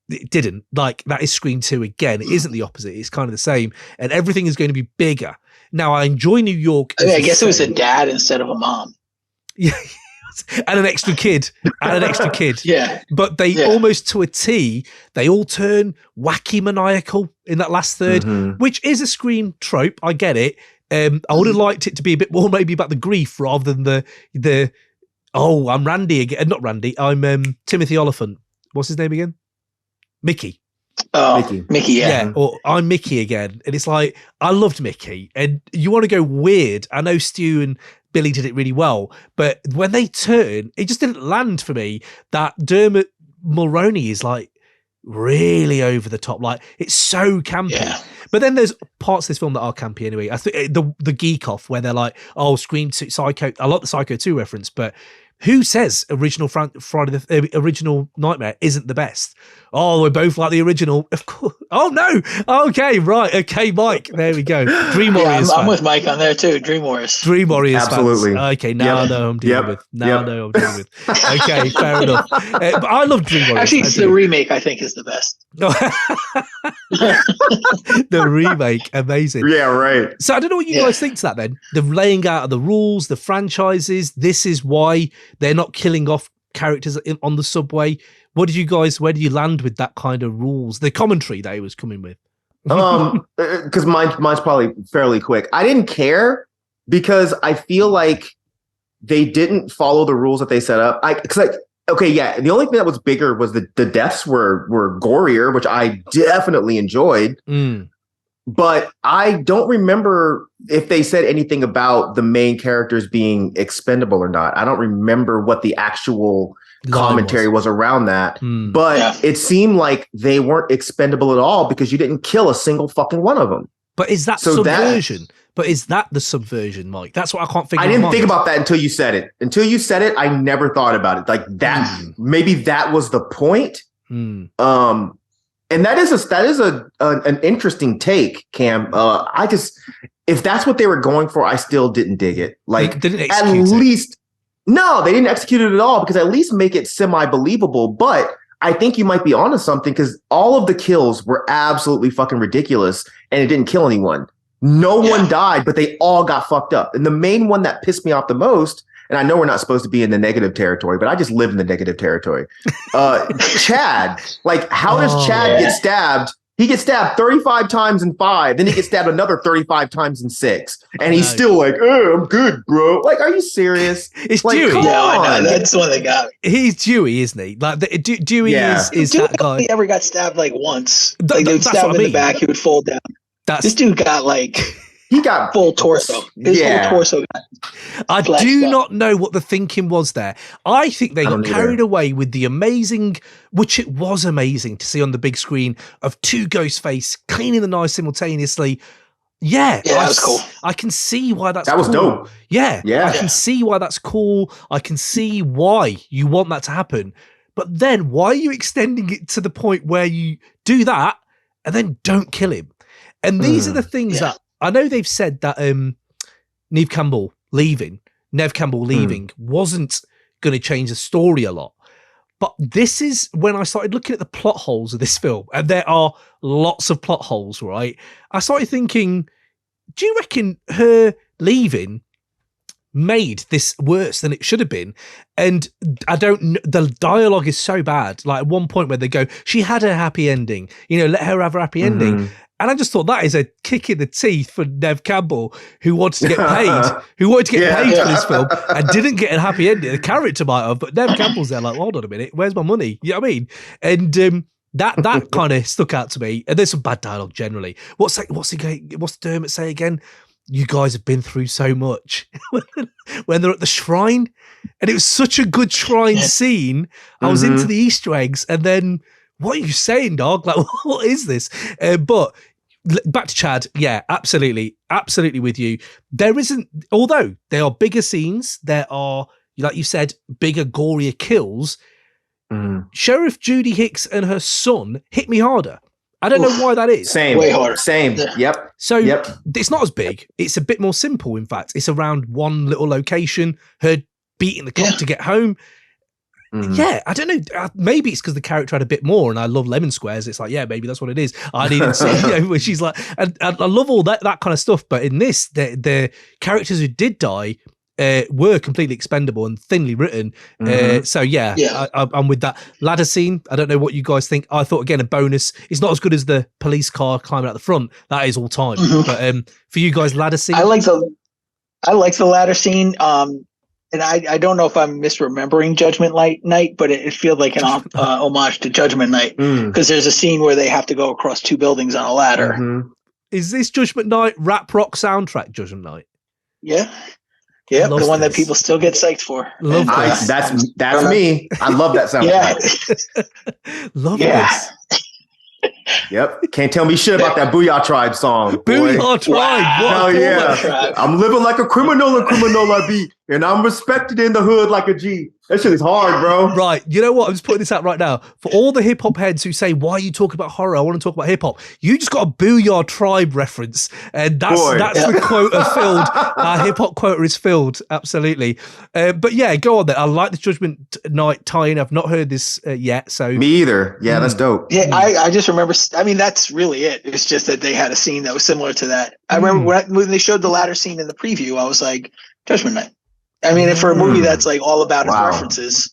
It didn't. Like, that is Scream 2 again. It isn't the opposite. It's kind of the same. And everything is going to be bigger. Now, I enjoy New York. I guess it was a dad instead of a mom. Yeah. And an extra kid. Yeah. But they almost to a T, they all turn wacky maniacal in that last third, which is a Scream trope. I get it. I would have liked it to be a bit more maybe about the grief rather than the I'm Randy again. Not Randy. I'm Timothy Oliphant. What's his name again? Mickey. Oh, Mickey, yeah. Or I'm Mickey again. And it's like, I loved Mickey. And you want to go weird. I know Stu and Billy did it really well. But when they turn, it just didn't land for me that Dermot Mulroney is like really over the top. Like, it's so campy. Yeah. But then there's parts of this film that are campy anyway. I think the geek off where they're like, oh, Scream 2, Psycho. I like the Psycho 2 reference, but who says original original Nightmare isn't the best? Oh, we're both like the original. Of course. Oh no. Okay, right. Okay, Mike. There we go. Dream Warriors. I'm with Mike on there too. Dream Warriors. Dream Warriors. Absolutely. Fans. Okay, now I know I'm dealing with. Now I know I'm dealing with. Okay, fair enough. But I love Dream Warriors. Actually, the remake I think is the best. The remake, amazing. Yeah, right. So I don't know what you guys think to that then. The laying out of the rules, the franchises, this is why they're not killing off characters on the subway. Where did you land with that kind of rules? The commentary that he was coming with. Because mine's probably fairly quick. I didn't care because I feel like they didn't follow the rules that they set up. The only thing that was bigger was the deaths were gorier, which I definitely enjoyed. But I don't remember if they said anything about the main characters being expendable or not. I don't remember what the actual commentary was around that. But it seemed like they weren't expendable at all because you didn't kill a single fucking one of them. But is that subversion? But is that the subversion, Mike? That's what I can't figure out. I didn't think about that until you said it. Until you said it, I never thought about it. Like that, maybe that was the point. And that is an interesting take, Cam. If that's what they were going for, I still didn't dig it. Like, they didn't execute no, they didn't execute it at all because at least make it semi-believable. But I think you might be onto something because all of the kills were absolutely fucking ridiculous and it didn't kill anyone. No one died, but they all got fucked up. And the main one that pissed me off the most, and I know we're not supposed to be in the negative territory, but I just live in the negative territory. Chad, like, how does Chad get stabbed? He gets stabbed 35 times in 5, then he gets stabbed another 35 times in 6. And he's still like, oh, I'm good, bro. Like, are you serious? It's like, Dewey. Yeah, I know. That's the one that got me. He's Dewey, isn't he? Like, Dewey is that guy. He ever got stabbed like once. Like, they would stab him in the back, he would fall down. This dude got like... He got full torso. His whole torso got I do not know what the thinking was there. I think they got carried away with the amazing, which it was amazing to see on the big screen, of two Ghostface cleaning the knife simultaneously. Yeah, Yeah, that was cool. I can see why that's That was cool. dope. Yeah, Yeah. I can see why that's cool. I can see why you want that to happen. But then why are you extending it to the point where you do that and then don't kill him? And these are the things that I know they've said that Nev Campbell leaving wasn't going to change the story a lot. But this is when I started looking at the plot holes of this film, and there are lots of plot holes, right? I started thinking, do you reckon her leaving made this worse than it should have been? And I don't, the dialogue is so bad. Like at one point where they go, she had a happy ending, let her have a happy ending. And I just thought that is a kick in the teeth for Nev Campbell, who wanted to get paid, paid for this film and didn't get a happy ending. The character might have, but Nev Campbell's there like, well, hold on a minute, where's my money? You know what I mean? And that kind of stuck out to me. And there's some bad dialogue generally. What's Dermot say again? You guys have been through so much when they're at the shrine. And it was such a good shrine scene. I was into the Easter eggs, and then what are you saying, dog? Like, what is this? But back to Chad. Yeah, absolutely with you. There isn't, although there are bigger scenes, there are, like you said, bigger, gorier kills. Sheriff Judy Hicks and her son hit me harder. I don't know why that is. Same. Way harder. Same. Yeah. Yep. So it's not as big. It's a bit more simple, in fact. It's around one little location, her beating the clock to get home. Yeah, I don't know. Maybe it's because the character had a bit more, and I love lemon squares. It's like, yeah, maybe that's what it is. I needed to see, where she's like, and I love all that kind of stuff. But in this, the characters who did die were completely expendable and thinly written. So I'm with that ladder scene. I don't know what you guys think. I thought, again, a bonus. It's not as good as the police car climbing out the front. That is all time. But for you guys, ladder scene. I like the ladder scene. And I don't know if I'm misremembering Judgment Night, but it feels like an homage to Judgment Night, because there's a scene where they have to go across two buildings on a ladder. Is this Judgment Night rap rock soundtrack? Judgment Night. Yeah, the one that people still get psyched for. That's me. I love that soundtrack. Love this. Yep. Can't tell me shit about that Booyah Tribe song. Booyah Tribe. Hell yeah. I'm living like a criminal I be. And I'm respected in the hood like a G. That shit is hard, bro. Right. You know what? I'm just putting this out right now. For all the hip hop heads who say, why are you talking about horror? I want to talk about hip hop. You just got a Booyah Tribe reference. And that's the quota filled. Our hip hop quota is filled. Absolutely. But yeah, go on then. I like the Judgment Night tie-in. I've not heard this yet. So me either. Yeah, that's dope. Yeah, I just remember. I mean, that's really it. It's just that they had a scene that was similar to that. I remember when they showed the ladder scene in the preview, I was like, Judgment Night. I mean, for a movie that's like all about his references,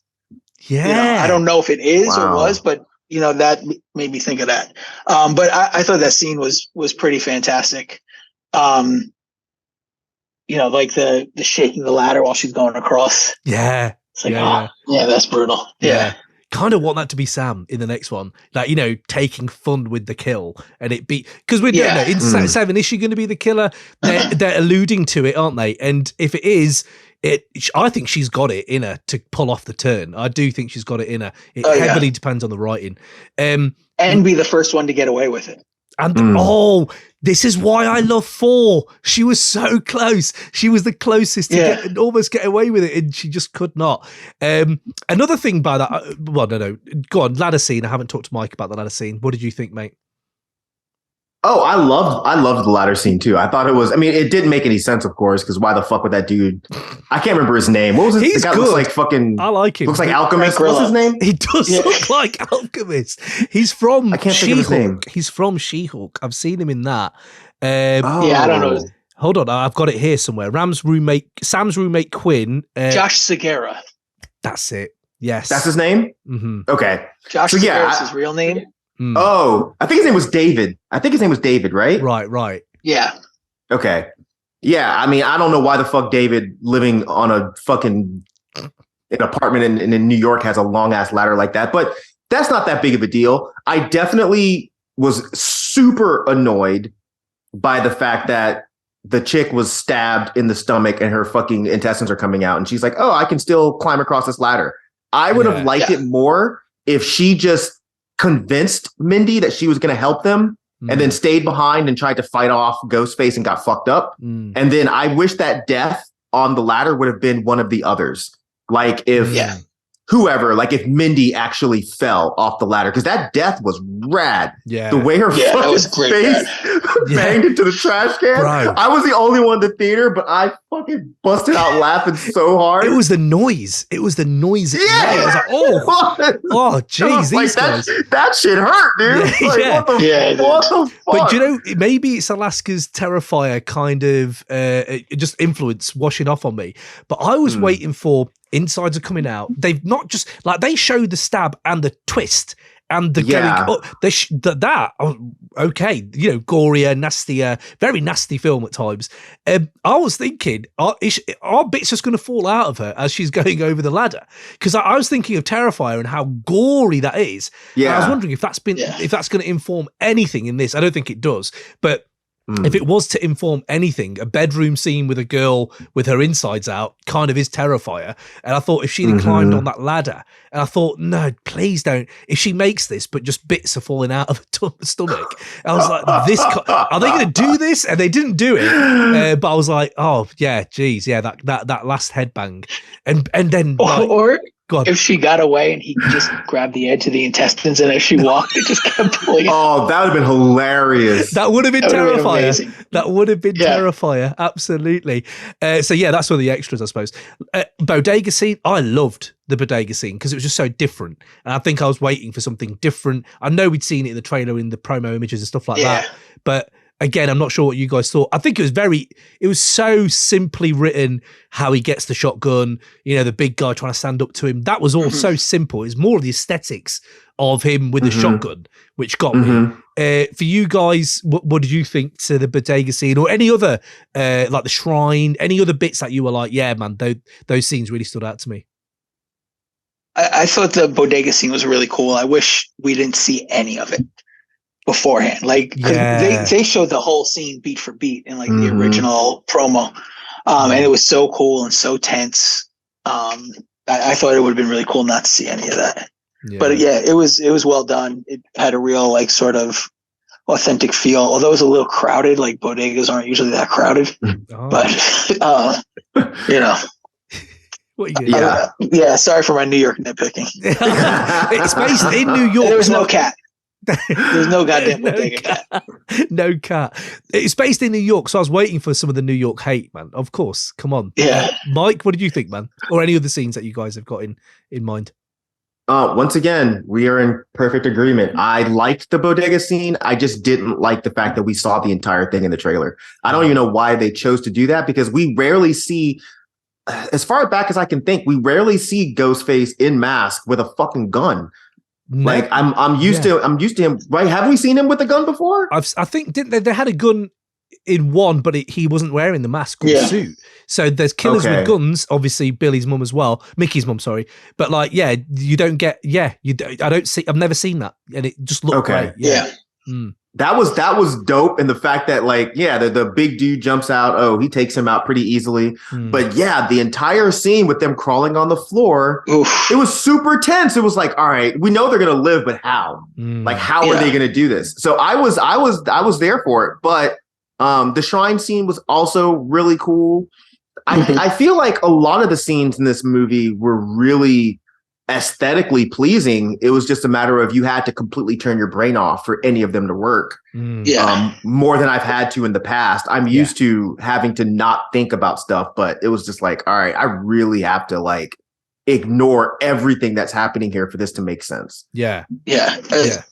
I don't know if it is or was, but that made me think of that. But I thought that scene was pretty fantastic. Like the shaking the ladder while she's going across. Yeah, it's like, that's brutal. Yeah. Kind of want that to be Sam in the next one, like taking fun with the kill, and it be because we don't know in Seven, is she going to be the killer? They're alluding to it, aren't they? And if it is, I think she's got it in her to pull off the turn. I do think she's got it in her. It heavily depends on the writing, and be the first one to get away with it. And this is why I love 4. She was so close. She was the closest to almost get away with it, and she just could not. Another thing by that, no. Go on, ladder scene. I haven't talked to Mike about the ladder scene. What did you think, mate? Oh, I loved the ladder scene too. I thought it was. I mean, it didn't make any sense, of course, because why the fuck would that dude? I can't remember his name. What was his? He's the guy good. Looks like fucking. I like him. Looks like Alchemist. What's his name? He does look like Alchemist. He's from. I can't think of his name. He's from She-Hulk. I've seen him in that. I don't know. Hold on, I've got it here somewhere. Sam's roommate Quinn. Josh Segura. That's it. Yes, that's his name. Mm-hmm. Okay, Josh Segura is his real name. Oh, I think his name was David. Right? Right. Yeah. Okay. Yeah, I mean, I don't know why the fuck David living on a fucking an apartment in New York has a long ass ladder like that, but that's not that big of a deal. I definitely was super annoyed by the fact that the chick was stabbed in the stomach and her fucking intestines are coming out, and she's like, "Oh, I can still climb across this ladder." I would have liked it more if she just convinced Mindy that she was going to help them and then stayed behind and tried to fight off Ghostface and got fucked up. And then I wish that death on the ladder would have been one of the others. Like if whoever, like if Mindy actually fell off the ladder, because that death was rad. Yeah. The way her fucking face banged into the trash can. Right. I was the only one in the theater, but I fucking busted out laughing so hard. It was the noise. It was the noise. It made. I was like, oh, jeez, these guys. That shit hurt, dude. What the fuck? But you know, maybe it's Alaska's Terrifier kind of just influence washing off on me. But I was waiting for insides are coming out. They've not just like they showed the stab and the twist and the okay, you know, gorier, nastier, very nasty film at times. I was thinking, are bits just going to fall out of her as she's going over the ladder? Because I was thinking of Terrifier and how gory that is. Yeah, I was wondering if that's going to inform anything in this. I don't think it does, but. If it was to inform anything, a bedroom scene with a girl with her insides out kind of is Terrifier. And I thought if she'd have climbed on that ladder, and I thought, no, please don't. If she makes this, but just bits are falling out of her stomach, I was like, are they going to do this? And they didn't do it. But I was like, oh yeah, geez, yeah, that last headbang, and then if she got away and he just grabbed the edge of the intestines and as she walked, it just kept pulling. Oh, that would have been hilarious. That would have been Terrifier. That would have been Terrifier. Absolutely. So yeah, that's one of the extras, I suppose. Bodega scene. I loved the bodega scene because it was just so different. And I think I was waiting for something different. I know we'd seen it in the trailer, in the promo images and stuff like that. But again, I'm not sure what you guys thought. I think it was so simply written how he gets the shotgun, you know, the big guy trying to stand up to him. That was all so simple. It's more of the aesthetics of him with the shotgun, which got me. For you guys, what did you think to the bodega scene or any other, like the shrine, any other bits that you were like, yeah, man, those scenes really stood out to me? I thought the bodega scene was really cool. I wish we didn't see any of it beforehand, like they showed the whole scene beat for beat in like the original promo, and it was so cool and so tense. I thought it would have been really cool not to see any of that. But yeah, it was well done. It had a real like sort of authentic feel, although it was a little crowded. Like bodegas aren't usually that crowded, but you know. Sorry for my New York nitpicking. It's based in New York. There was no cat. There's no goddamn bodega cat. No cat. It's based in New York, so I was waiting for some of the New York hate, man. Of course. Come on. Yeah. Mike, what did you think, man? Or any other scenes that you guys have got in mind? Once again, we are in perfect agreement. I liked the bodega scene. I just didn't like the fact that we saw the entire thing in the trailer. I don't even know why they chose to do that, because we rarely see, as far back as I can think, we rarely see Ghostface in mask with a fucking gun. Like I'm used to him. Right? Have we seen him with a gun before? I think didn't they had a gun in one, but he wasn't wearing the mask or suit. So there's killers with guns. Obviously, Billy's mum as well, Mickey's mum. Sorry, but like, you don't get. I don't see. I've never seen that, and it just looked great. Yeah. That was dope. And the fact that like, the big dude jumps out. Oh, he takes him out pretty easily. But the entire scene with them crawling on the floor, it was super tense. It was like, all right, we know they're going to live, but how? Like, how are they going to do this? So I was there for it. But the shrine scene was also really cool. I feel like a lot of the scenes in this movie were really aesthetically pleasing. It was just a matter of you had to completely turn your brain off for any of them to work. More than I've had to in the past. I'm used to having to not think about stuff, but it was just like, all right, I really have to like ignore everything that's happening here for this to make sense. The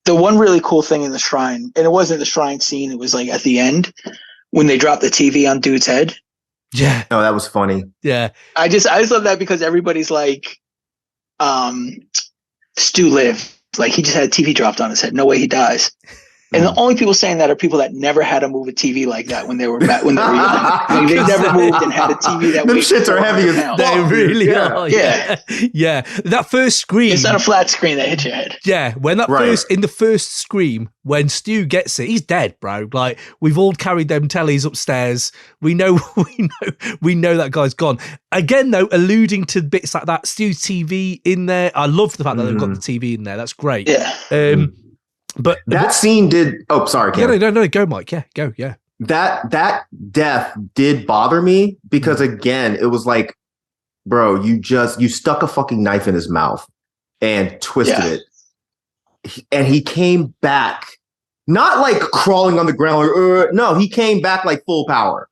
one really cool thing in the shrine, and it wasn't the shrine scene, it was like at the end when they dropped the TV on dude's head. Oh, that was funny. I just love that because everybody's like, Stu lived. Like, he just had a TV dropped on his head. No way he dies. And the only people saying that are people that never had to move a TV like that when they were young. Like, they never moved and had a TV that them shits are heavy as fuck. They really are. Yeah. That first scream. It's not a flat screen that hits your head. Yeah. When that in the first scream, when Stu gets it, he's dead, bro. Like, we've all carried them tellies upstairs. We know that guy's gone. Again, though, alluding to bits like that, Stu's TV in there. I love the fact that they've got the TV in there. That's great. But that scene did. Oh, sorry, Cam. No, go, Mike. Yeah, go. Yeah. That death did bother me because again, it was like, bro, you stuck a fucking knife in his mouth and twisted it, and he came back, not like crawling on the ground. Like, no, he came back like full power.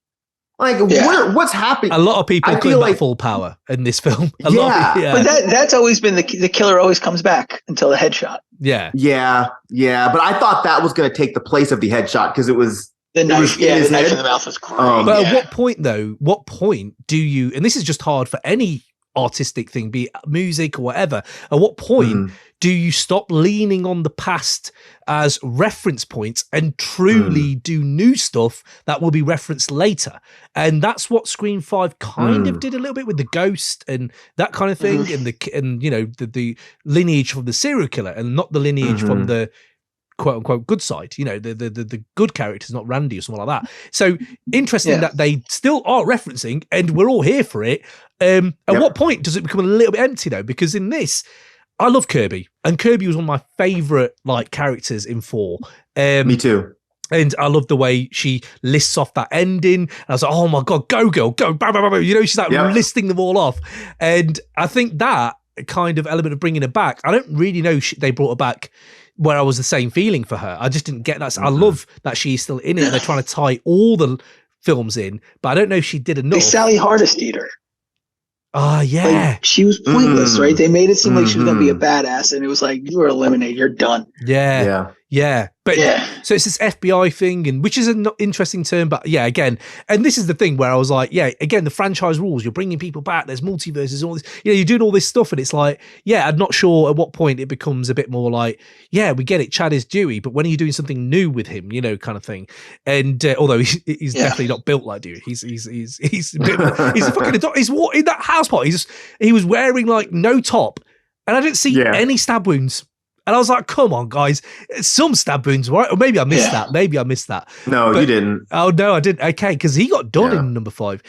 Like, what's happening? A lot of people feel like full power in this film. But that's always been the killer always comes back until the headshot. Yeah. But I thought that was going to take the place of the headshot because it was the knife. The knife in the mouth was great. But at what point, though? What point do you? And this is just hard for any artistic thing, be it music or whatever. At what point do you stop leaning on the past as reference points and truly do new stuff that will be referenced later? And that's what Scream 5 kind of did a little bit with the ghost and that kind of thing, and the lineage from the serial killer and not the lineage from the quote unquote good side, the good characters, not Randy or something like that. So interesting that they still are referencing and we're all here for it. At what point does it become a little bit empty though? Because in this, I love Kirby, and Kirby was one of my favorite characters in 4. Me too. And I love the way she lists off that ending. And I was like, oh my God, go girl, go. Bah, bah, bah, bah. She's listing them all off. And I think that kind of element of bringing her back, I don't really know they brought her back where I was the same feeling for her. I just didn't get that. So I love that she's still in it and they're trying to tie all the films in, but I don't know if she did enough. They Sally Hardesty her. Yeah. She was pointless, right? They made it seem like she was going to be a badass, and it was like, you were eliminated, you're done. Yeah. But so it's this FBI thing, and which is an interesting term, but again, and this is the thing where I was like, again, the franchise rules, you're bringing people back, there's multiverses, all this, you're doing all this stuff, and it's like, I'm not sure at what point it becomes a bit more like, we get it, Chad is Dewey, but when are you doing something new with him, kind of thing. And although he's definitely not built like Dewey, he's a bit of he's fucking he's in that house party, he was wearing like no top, and I didn't see any stab wounds. And I was like, come on, guys, some stab wounds, right? Or maybe I missed that. No, you didn't. Oh, no, I didn't. Okay, because he got done in number 5.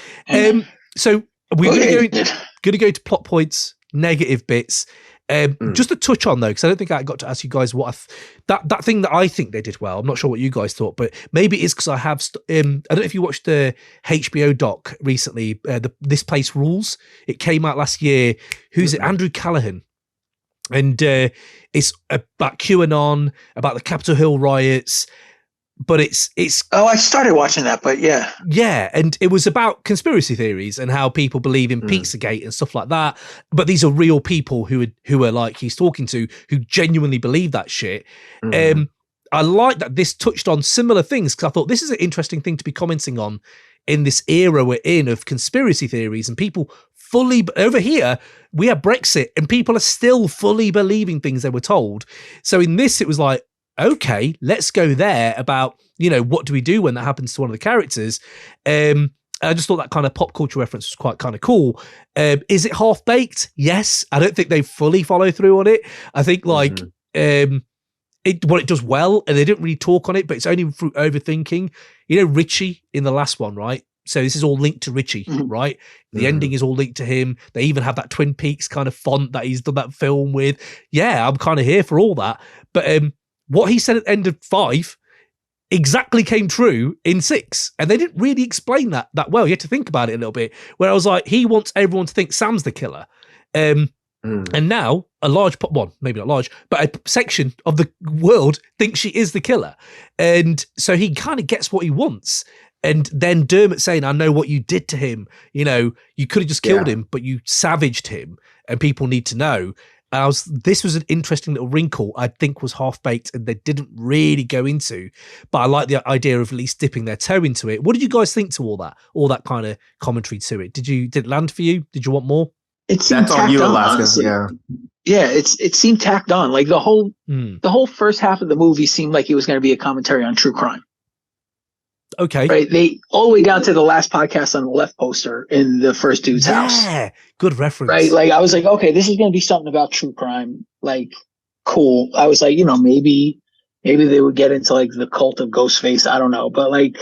So we're going to go to plot points, negative bits. Just a touch on, though, because I don't think I got to ask you guys what that thing that I think they did well. I'm not sure what you guys thought, but maybe it's because I have... I don't know if you watched the HBO doc recently, This Place Rules. It came out last year. Who's it? Andrew Callahan. And it's about QAnon, about the Capitol Hill riots, but it's. Oh, I started watching that, but yeah, and it was about conspiracy theories and how people believe in Pizzagate and stuff like that. But these are real people who are like he's talking to, who genuinely believe that shit. I like that this touched on similar things because I thought this is an interesting thing to be commenting on in this era we're in of conspiracy theories and people fully over here. We have Brexit and people are still fully believing things they were told. So in this, it was like, okay, let's go there about, what do we do when that happens to one of the characters? I just thought that kind of pop culture reference was quite kind of cool. Is it half baked? Yes. I don't think they fully follow through on it. I think it does well, and they didn't really talk on it, but it's only through overthinking. Richie in the last one, right? So this is all linked to Richie, right? The ending is all linked to him. They even have that Twin Peaks kind of font that he's done that film with. Yeah, I'm kind of here for all that. But what he said at the end of 5 exactly came true in 6. And they didn't really explain that well. You had to think about it a little bit. Where I was like, he wants everyone to think Sam's the killer. And now a large, maybe not large, but a section of the world thinks she is the killer. And so he kind of gets what he wants. And then Dermot saying, I know what you did to him. You could have just killed him, but you savaged him and people need to know. This was an interesting little wrinkle I think was half-baked and they didn't really go into. But I like the idea of at least dipping their toe into it. What did you guys think to all that kind of commentary to it? Did it land for you? Did you want more? It seemed That's on you, Alaska. It seemed tacked on. Like the whole first half of the movie seemed like it was going to be a commentary on true crime. Okay. Right. They all the way down to the last podcast on the left poster in the first dude's house. Yeah. Good reference. Right. Like I was like, okay, this is going to be something about true crime. Like, cool. I was like, maybe they would get into like the cult of Ghostface. I don't know. But like,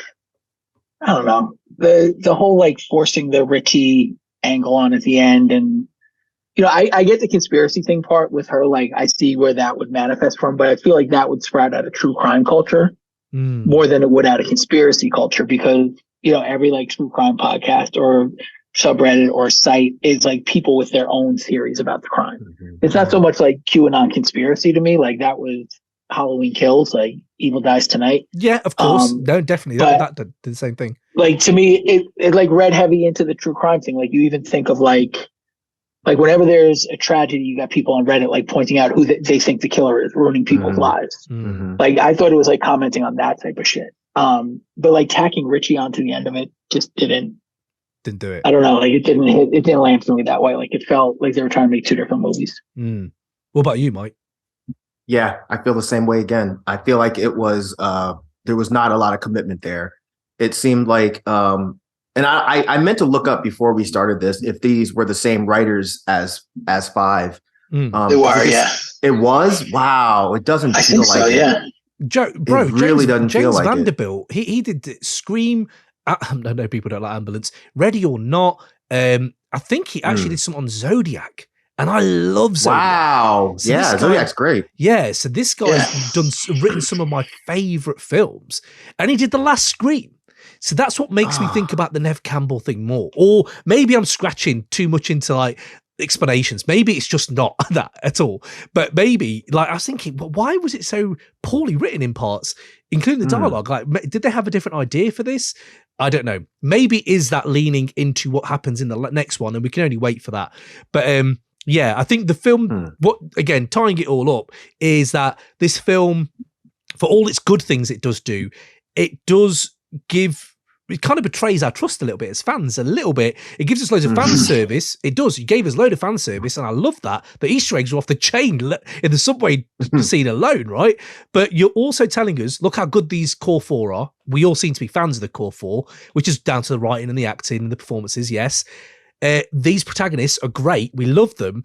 I don't know. The whole like forcing the Richie angle on at the end. And I get the conspiracy thing part with her. Like, I see where that would manifest from, but I feel like that would sprout out of true crime culture more than it would out of conspiracy culture, because, every like true crime podcast or subreddit or site is like people with their own theories about the crime. It's not so much like QAnon conspiracy to me. Like, that was Halloween Kills, like Evil Dies Tonight. Yeah, of course. No, definitely. That did the same thing. Like, to me, it like read heavy into the true crime thing. Like, you even think of like whenever there's a tragedy, you got people on Reddit like pointing out who they think the killer is, ruining people's lives. Like, I thought it was like commenting on that type of shit. But like tacking Richie onto the end of it just didn't do it. I don't know. Like, it didn't land for me that way. Like, it felt like they were trying to make two different movies. What about you, Mike? Yeah, I feel the same way again. I feel like it was there was not a lot of commitment there. It seemed like and I meant to look up before we started this if these were the same writers as Five. They were, yeah. It was? Wow. It doesn't I feel think so, like yeah. It really doesn't feel like Vanderbilt, he did Scream. I know people don't like Ambulance. Ready or Not. I think he actually did something on Zodiac. And I love Zodiac. Wow. So yeah, Zodiac's great. Yeah, so this guy's written some of my favorite films. And he did The Last Scream. So that's what makes me think about the Nev Campbell thing more. Or maybe I'm scratching too much into like explanations. Maybe it's just not that at all. But maybe, like, I was thinking, well, why was it so poorly written in parts, including the dialogue? Like, did they have a different idea for this? I don't know. Maybe is that leaning into what happens in the next one, and we can only wait for that. But yeah, I think the film, again, tying it all up, is that this film, for all its good things it does do, it does give, it kind of betrays our trust a little bit as fans, a little bit. It gives us loads of fan service. It does. It gave us a load of fan service, and I love that. The Easter eggs are off the chain in the subway scene alone, right? But you're also telling us, look how good these core four are. We all seem to be fans of the core four, which is down to the writing and the acting and the performances, yes. These protagonists are great. We love them.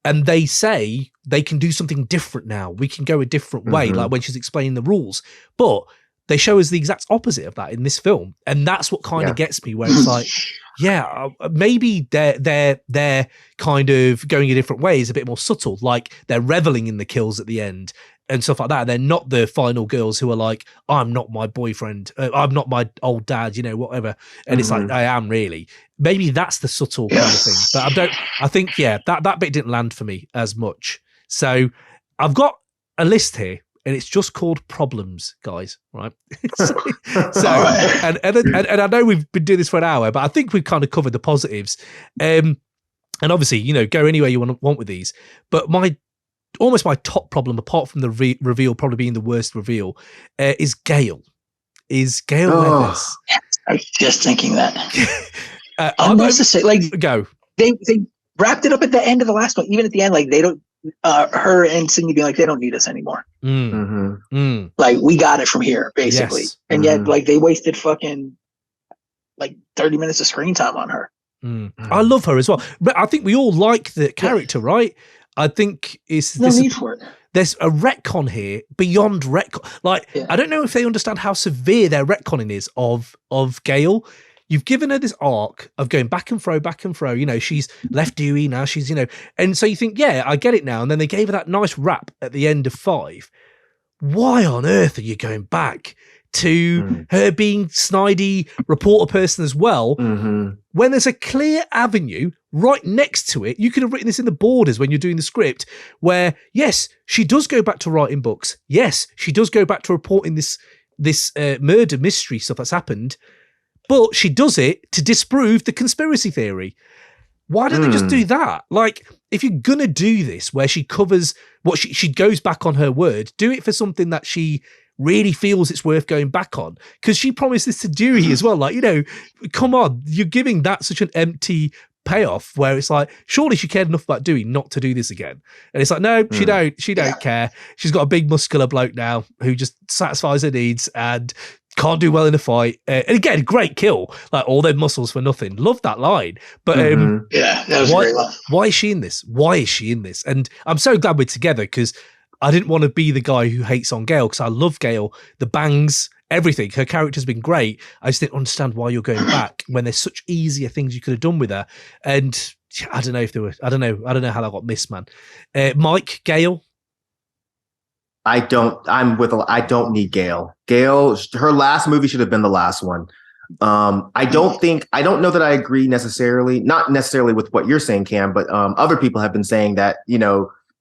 And they say they can do something different now. We can go a different way, like when she's explaining the rules. But they show us the exact opposite of that in this film. And that's what kind of gets me, where it's like, yeah, maybe they're kind of going a different way, is a bit more subtle. Like, they're reveling in the kills at the end and stuff like that. They're not the final girls who are like, I'm not my boyfriend. I'm not my old dad, whatever. And it's like, I am really. Maybe that's the subtle kind of thing. But I think, that bit didn't land for me as much. So I've got a list here, and it's just called Problems, guys, right? And I know we've been doing this for an hour, but I think we've kind of covered the positives. And obviously, go anywhere you want with these. But almost my top problem, apart from the reveal probably being the worst reveal, is Gail. Is Gail Weathers. I was just thinking that. Unnecessary. Like, go. They wrapped it up at the end of the last one. Even at the end, like, they don't. Her and Sydney being like, they don't need us anymore. Like, we got it from here, basically. Yes. And yet, like, they wasted fucking like 30 minutes of screen time on her. I love her as well, but I think we all like the character, right? I think it's no need for it. There's a retcon here beyond retcon. Like, I don't know if they understand how severe their retconning is of Gail. You've given her this arc of going back and fro. She's left Dewey, now she's, and so you think, yeah, I get it now. And then they gave her that nice rap at the end of 5. Why on earth are you going back to her being snidey reporter person as well, when there's a clear avenue right next to it? You could have written this in the borders when you're doing the script, where, yes, she does go back to writing books. Yes, she does go back to reporting this murder mystery stuff that's happened. But she does it to disprove the conspiracy theory. Why don't they just do that? Like, if you're going to do this, where she covers what she goes back on her word, do it for something that she really feels it's worth going back on. Because she promised this to Dewey as well. Like, come on, you're giving that such an empty payoff, where it's like, surely she cared enough about Dewey not to do this again. And it's like, no, she don't care. She's got a big muscular bloke now who just satisfies her needs and can't do well in a fight. And again, great kill. Like, all their muscles for nothing. Love that line. But that was great. Why is she in this? Why is she in this? And I'm so glad we're together, because I didn't want to be the guy who hates on Gail, because I love Gail. The bangs, everything. Her character's been great. I just didn't understand why you're going back when there's such easier things you could have done with her. And I don't know if there were. I don't know how that got missed, man. Mike, Gail. I don't need Gail. Gail, her last movie should have been the last one. I don't know that I agree necessarily, not necessarily with what you're saying, Cam, but other people have been saying that,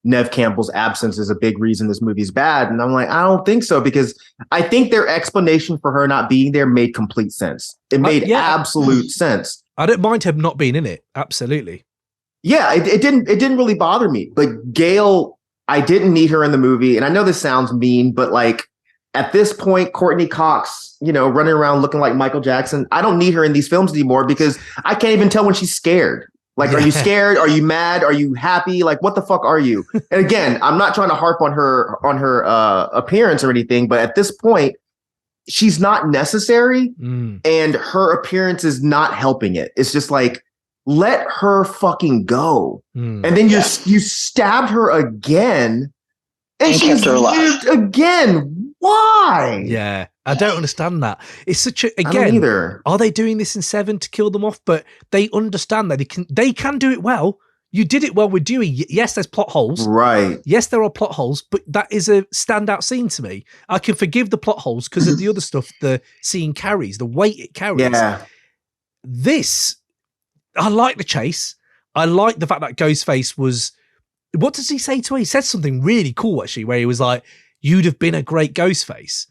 Nev Campbell's absence is a big reason this movie's bad. And I'm like, I don't think so, because I think their explanation for her not being there made complete sense. It made absolute sense. I don't mind her not being in it. Absolutely. Yeah, it didn't really bother me. But Gail, I didn't need her in the movie. And I know this sounds mean, but like at this point, Courtney Cox, running around looking like Michael Jackson, I don't need her in these films anymore because I can't even tell when she's scared. Like, Are you scared? Are you mad? Are you happy? Like, what the fuck are you? And again, I'm not trying to harp on her appearance or anything, but at this point, she's not necessary, and her appearance is not helping it. It's just like, let her fucking go. And then you stabbed her again, and she's lived again. Why? Yeah. I don't understand that. It's such a, again, are they doing this in 7 to kill them off? But they understand that they can do it well. You did it well with Dewey. Yes, there's plot holes. Right. Yes, there are plot holes, but that is a standout scene to me. I can forgive the plot holes because of the other stuff the scene carries, the weight it carries. Yeah. This, I like the chase. I like the fact that Ghostface was, what does he say to her? He said something really cool, actually, where he was like, you'd have been a great Ghostface.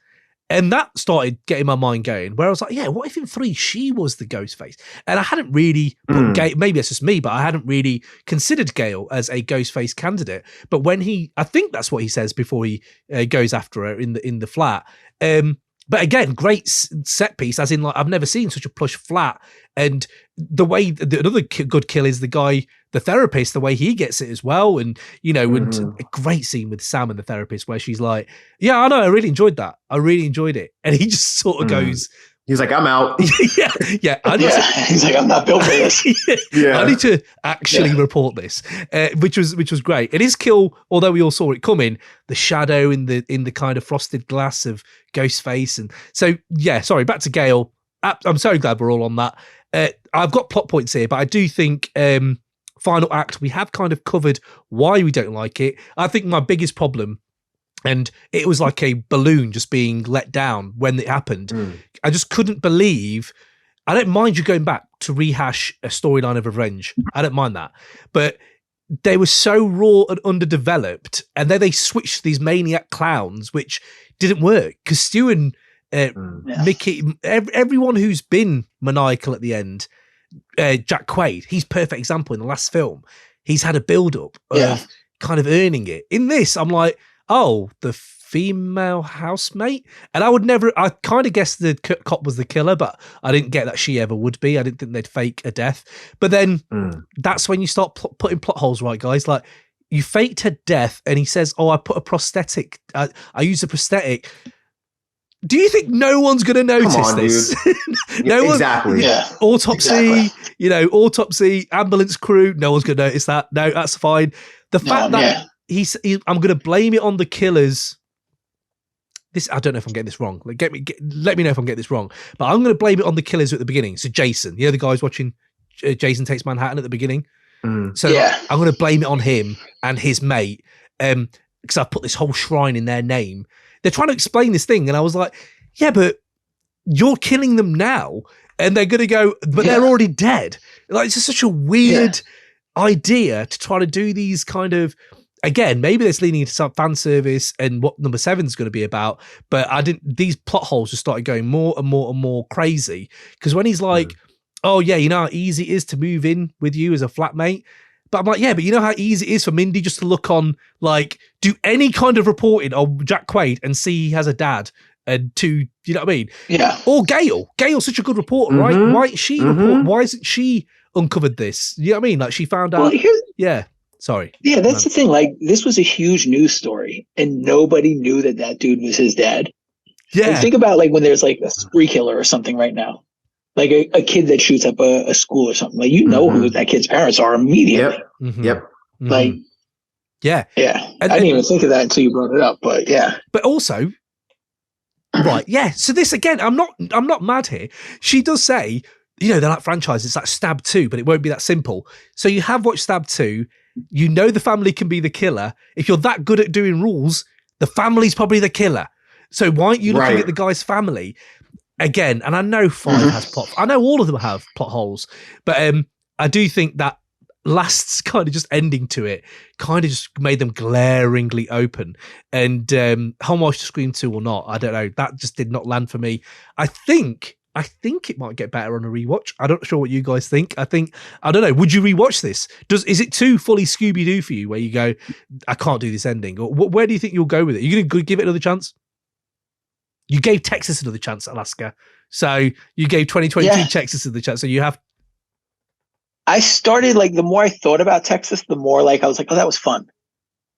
And that started getting my mind going, where I was like, yeah, what if in 3 she was the Ghostface? And I hadn't really put maybe it's just me, but I hadn't really considered Gale as a Ghostface candidate. But when I think that's what he says before he goes after her in the flat. But again, great set piece, as in like I've never seen such a plush flat. And the way another good kill is the guy, the therapist, the way he gets it as well. And, and a great scene with Sam and the therapist where she's like, yeah, I know, I really enjoyed that. I really enjoyed it. And he just sort of goes, he's like, I'm out. yeah. He's like, I'm not built for this. I need to actually report this, which was great. And his kill, although we all saw it coming, the shadow in the kind of frosted glass of Ghostface. And so, sorry, back to Gale. I'm so glad we're all on that. I've got plot points here, but I do think final act, we have kind of covered why we don't like it. I think my biggest problem, and it was like a balloon just being let down when it happened. I just couldn't believe, I don't mind you going back to rehash a storyline of revenge. I don't mind that. But they were so raw and underdeveloped, and then they switched to these maniac clowns, which didn't work. Because Stu and Mickey, everyone who's been maniacal at the end, Jack Quaid, he's perfect example in the last film. He's had a build-up of kind of earning it. In this, I'm like, oh, the female housemate? And I kind of guessed the cop was the killer, but I didn't get that she ever would be. I didn't think they'd fake a death. But then that's when you start putting plot holes, right, guys? Like, you faked her death, and he says, oh, I put a prosthetic. I used a prosthetic. Do you think no one's going to notice this? No one, exactly. Autopsy, autopsy, ambulance crew. No one's going to notice that. No, that's fine. The fact that I'm going to blame it on the killers. I don't know if I'm getting this wrong. Like, let me know if I'm getting this wrong. But I'm going to blame it on the killers at the beginning. So Jason, the guys watching Jason Takes Manhattan at the beginning. So I'm going to blame it on him and his mate, because I've put this whole shrine in their name. They're trying to explain this thing, and I was like, yeah, but you're killing them now, and they're going to go, but they're already dead. Like, it's just such a weird idea to try to do these kind of, again, maybe it's leaning into some fan service and what number 7 is going to be about, but these plot holes just started going more and more and more crazy. Because when he's like, oh yeah, you know how easy it is to move in with you as a flatmate? But I'm like, yeah, but you know how easy it is for Mindy just to look on, like, do any kind of reporting on Jack Quaid and see he has a dad and two, you know what I mean? Yeah. Or Gail. Gail's such a good reporter, right? Why is she why isn't she uncovered this? You know what I mean? Like, she found out. Well, sorry. Yeah, that's the thing. Like, this was a huge news story, and nobody knew that dude was his dad. Yeah. Like, think about, like, when there's, like, a spree killer or something right now. Like a kid that shoots up a school or something, like, who that kid's parents are immediately. Yep. Like, yeah. I didn't even think of that until you brought it up, but yeah. But also, right, yeah. So this again, I'm not mad here. She does say they're like franchises. It's like Stab 2, but it won't be that simple. So you have watched Stab 2. You know the family can be the killer. If you're that good at doing rules, the family's probably the killer. So why aren't you looking at the guy's family? Again, and I know 5 has plot. I know all of them have plot holes. But I do think that last kind of just ending to it kind of just made them glaringly open. And homage to Scream 2 or not, I don't know. That just did not land for me. I think it might get better on a rewatch. I'm not sure what you guys think. I don't know. Would you rewatch this? Is it too fully Scooby-Doo for you where you go, I can't do this ending? Or where do you think you'll go with it? You're going to give it another chance? You gave Texas another chance, Alaska. So you gave 2022 Texas another chance. So you have. I started the more I thought about Texas, the more I was like, oh, that was fun.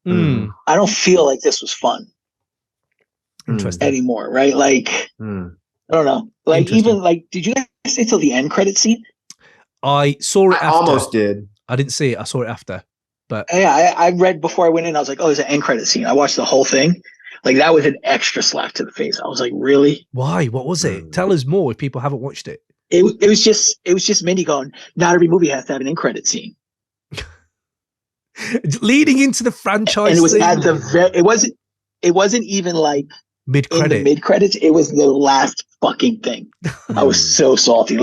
Mm. I don't feel like this was fun. Interesting. Anymore, right? I don't know. Even did you guys stay till the end credit scene? I saw it after. I almost did. I didn't see it. I saw it after. But yeah, I read before I went in. I was like, oh, there's an end credit scene. I watched the whole thing. That was an extra slap to the face. I was like, really? Why? What was it? Tell us more if people haven't watched it. It was just Mindy going, not every movie has to have an end credit scene. Leading into the franchise. And it was at the it wasn't even mid-credit. In the mid-credits, it was the last fucking thing. I was so salty.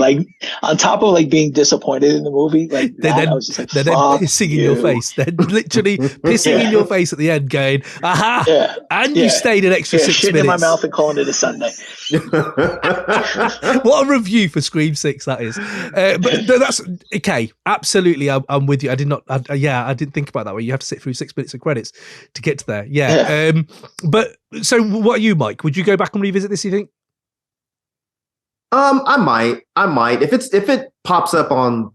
On top of being disappointed in the movie, I was just like, they're then pissing in your face. They're literally pissing in your face at the end, going, "Aha!" Yeah. And you stayed an extra 6 shitting minutes in my mouth and calling it a Sunday. What a review for Scream 6 that is. But that's okay. Absolutely, I'm with you. I didn't think about that way. You have to sit through 6 minutes of credits to get to there. Yeah. But so, what are you, Mike? Would you go back and revisit this? You think? I might. If it pops up on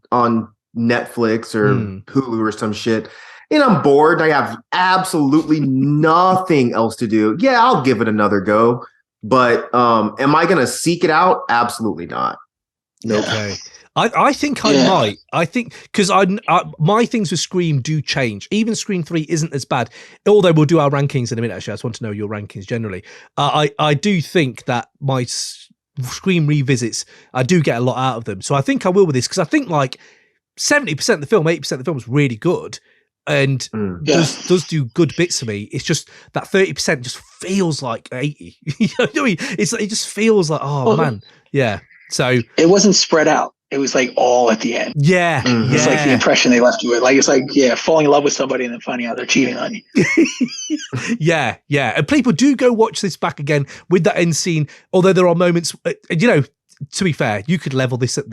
Netflix or Hulu or some shit, and I'm bored, I have absolutely nothing else to do. Yeah, I'll give it another go. But am I going to seek it out? Absolutely not. Nope. Okay. I think I might. I think because my things with Scream do change. Even Scream 3 isn't as bad. Although we'll do our rankings in a minute. Actually, I just want to know your rankings generally. I do think that my Scream revisits, I do get a lot out of them. So I think I will with this because I think 70% of the film, 80% of the film is really good. And does do good bits for me. It's just that 30% just feels like 80. You know what I mean? It just feels like, man. Yeah. So it wasn't spread out. It was all at the end. Yeah. It's the impression they left you with. It's falling in love with somebody and then finding out they're cheating on you. Yeah. And people do go watch this back again with that end scene. Although there are moments, to be fair, you could level this at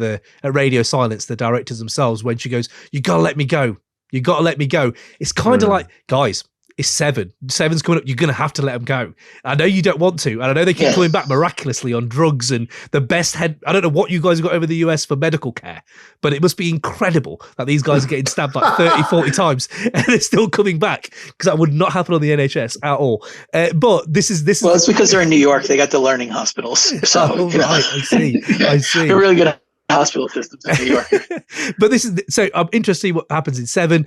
Radio Silence, the directors themselves, when she goes, "You gotta let me go. You got to let me go." It's kind of like, guys, it's 7. 7's coming up. You're going to have to let them go. I know you don't want to. And I know they keep coming back miraculously on drugs and the best head. I don't know what you guys got over the US for medical care, but it must be incredible that these guys are getting stabbed 30, 40 times and they're still coming back, because that would not happen on the NHS at all. But this is. Well, it's because they're in New York. They got the learning hospitals. So, right. I see. They're really good hospital systems in New York. But so I'm interested to see what happens in 7.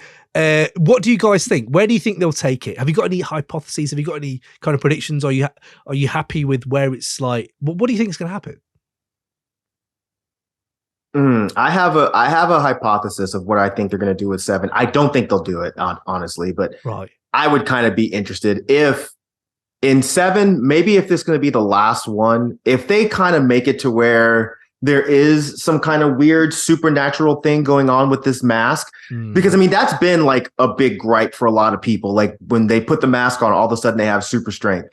What do you guys think? Where do you think they'll take it? Have you got any hypotheses? Have you got any kind of predictions? Are you happy with where it's like? What do you think is going to happen? I have a hypothesis of what I think they're going to do with 7. I don't think they'll do it, honestly, but right. I would kind of be interested if in 7, maybe if this is going to be the last one, if they kind of make it to where there is some kind of weird supernatural thing going on with this mask. Because that's been a big gripe for a lot of people. When they put the mask on, all of a sudden they have super strength.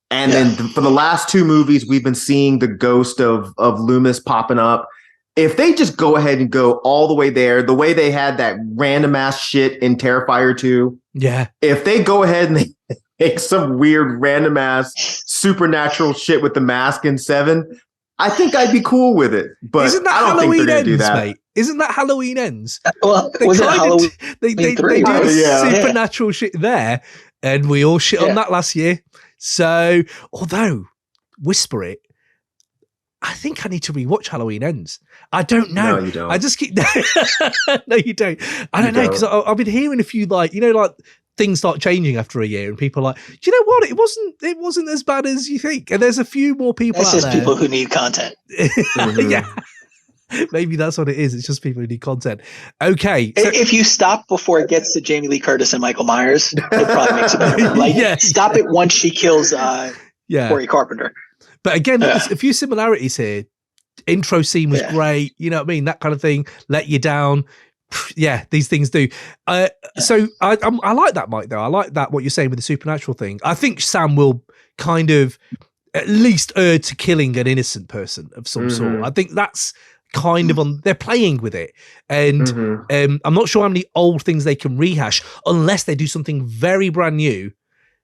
And then for the last 2 movies, we've been seeing the ghost of Loomis popping up. If they just go ahead and go all the way there, the way they had that random ass shit in Terrifier 2. Yeah. If they go ahead and they make some weird random ass supernatural shit with the mask in 7, I think I'd be cool with it, but Isn't that I don't Halloween think they're going to do that. Mate? Isn't that Halloween Ends? Well, was it Halloween? They do supernatural shit there, and we all shit on that last year. So, although Whisper It, I think I need to rewatch Halloween Ends. I don't know. No, you don't. I just keep. No, you don't. I don't know, because I've been hearing a few things start changing after a year, and people are like, do you know what? It wasn't as bad as you think. And there's a few more people. That's out just there. people who need content. Yeah. Maybe that's what it is. It's just people who need content. Okay. So, If you stop before it gets to Jamie Lee Curtis and Michael Myers, it probably makes it better. Like, stop it once she kills Corey Carpenter. But again, there's a few similarities here. Intro scene was great. You know what I mean? That kind of thing. Let you down. Yeah, these things do. So I like that, Mike, though. I like that, what you're saying with the supernatural thing. I think Sam will kind of at least err to killing an innocent person of some sort. I think that's kind of on, they're playing with it. And I'm not sure how many old things they can rehash unless they do something very brand new,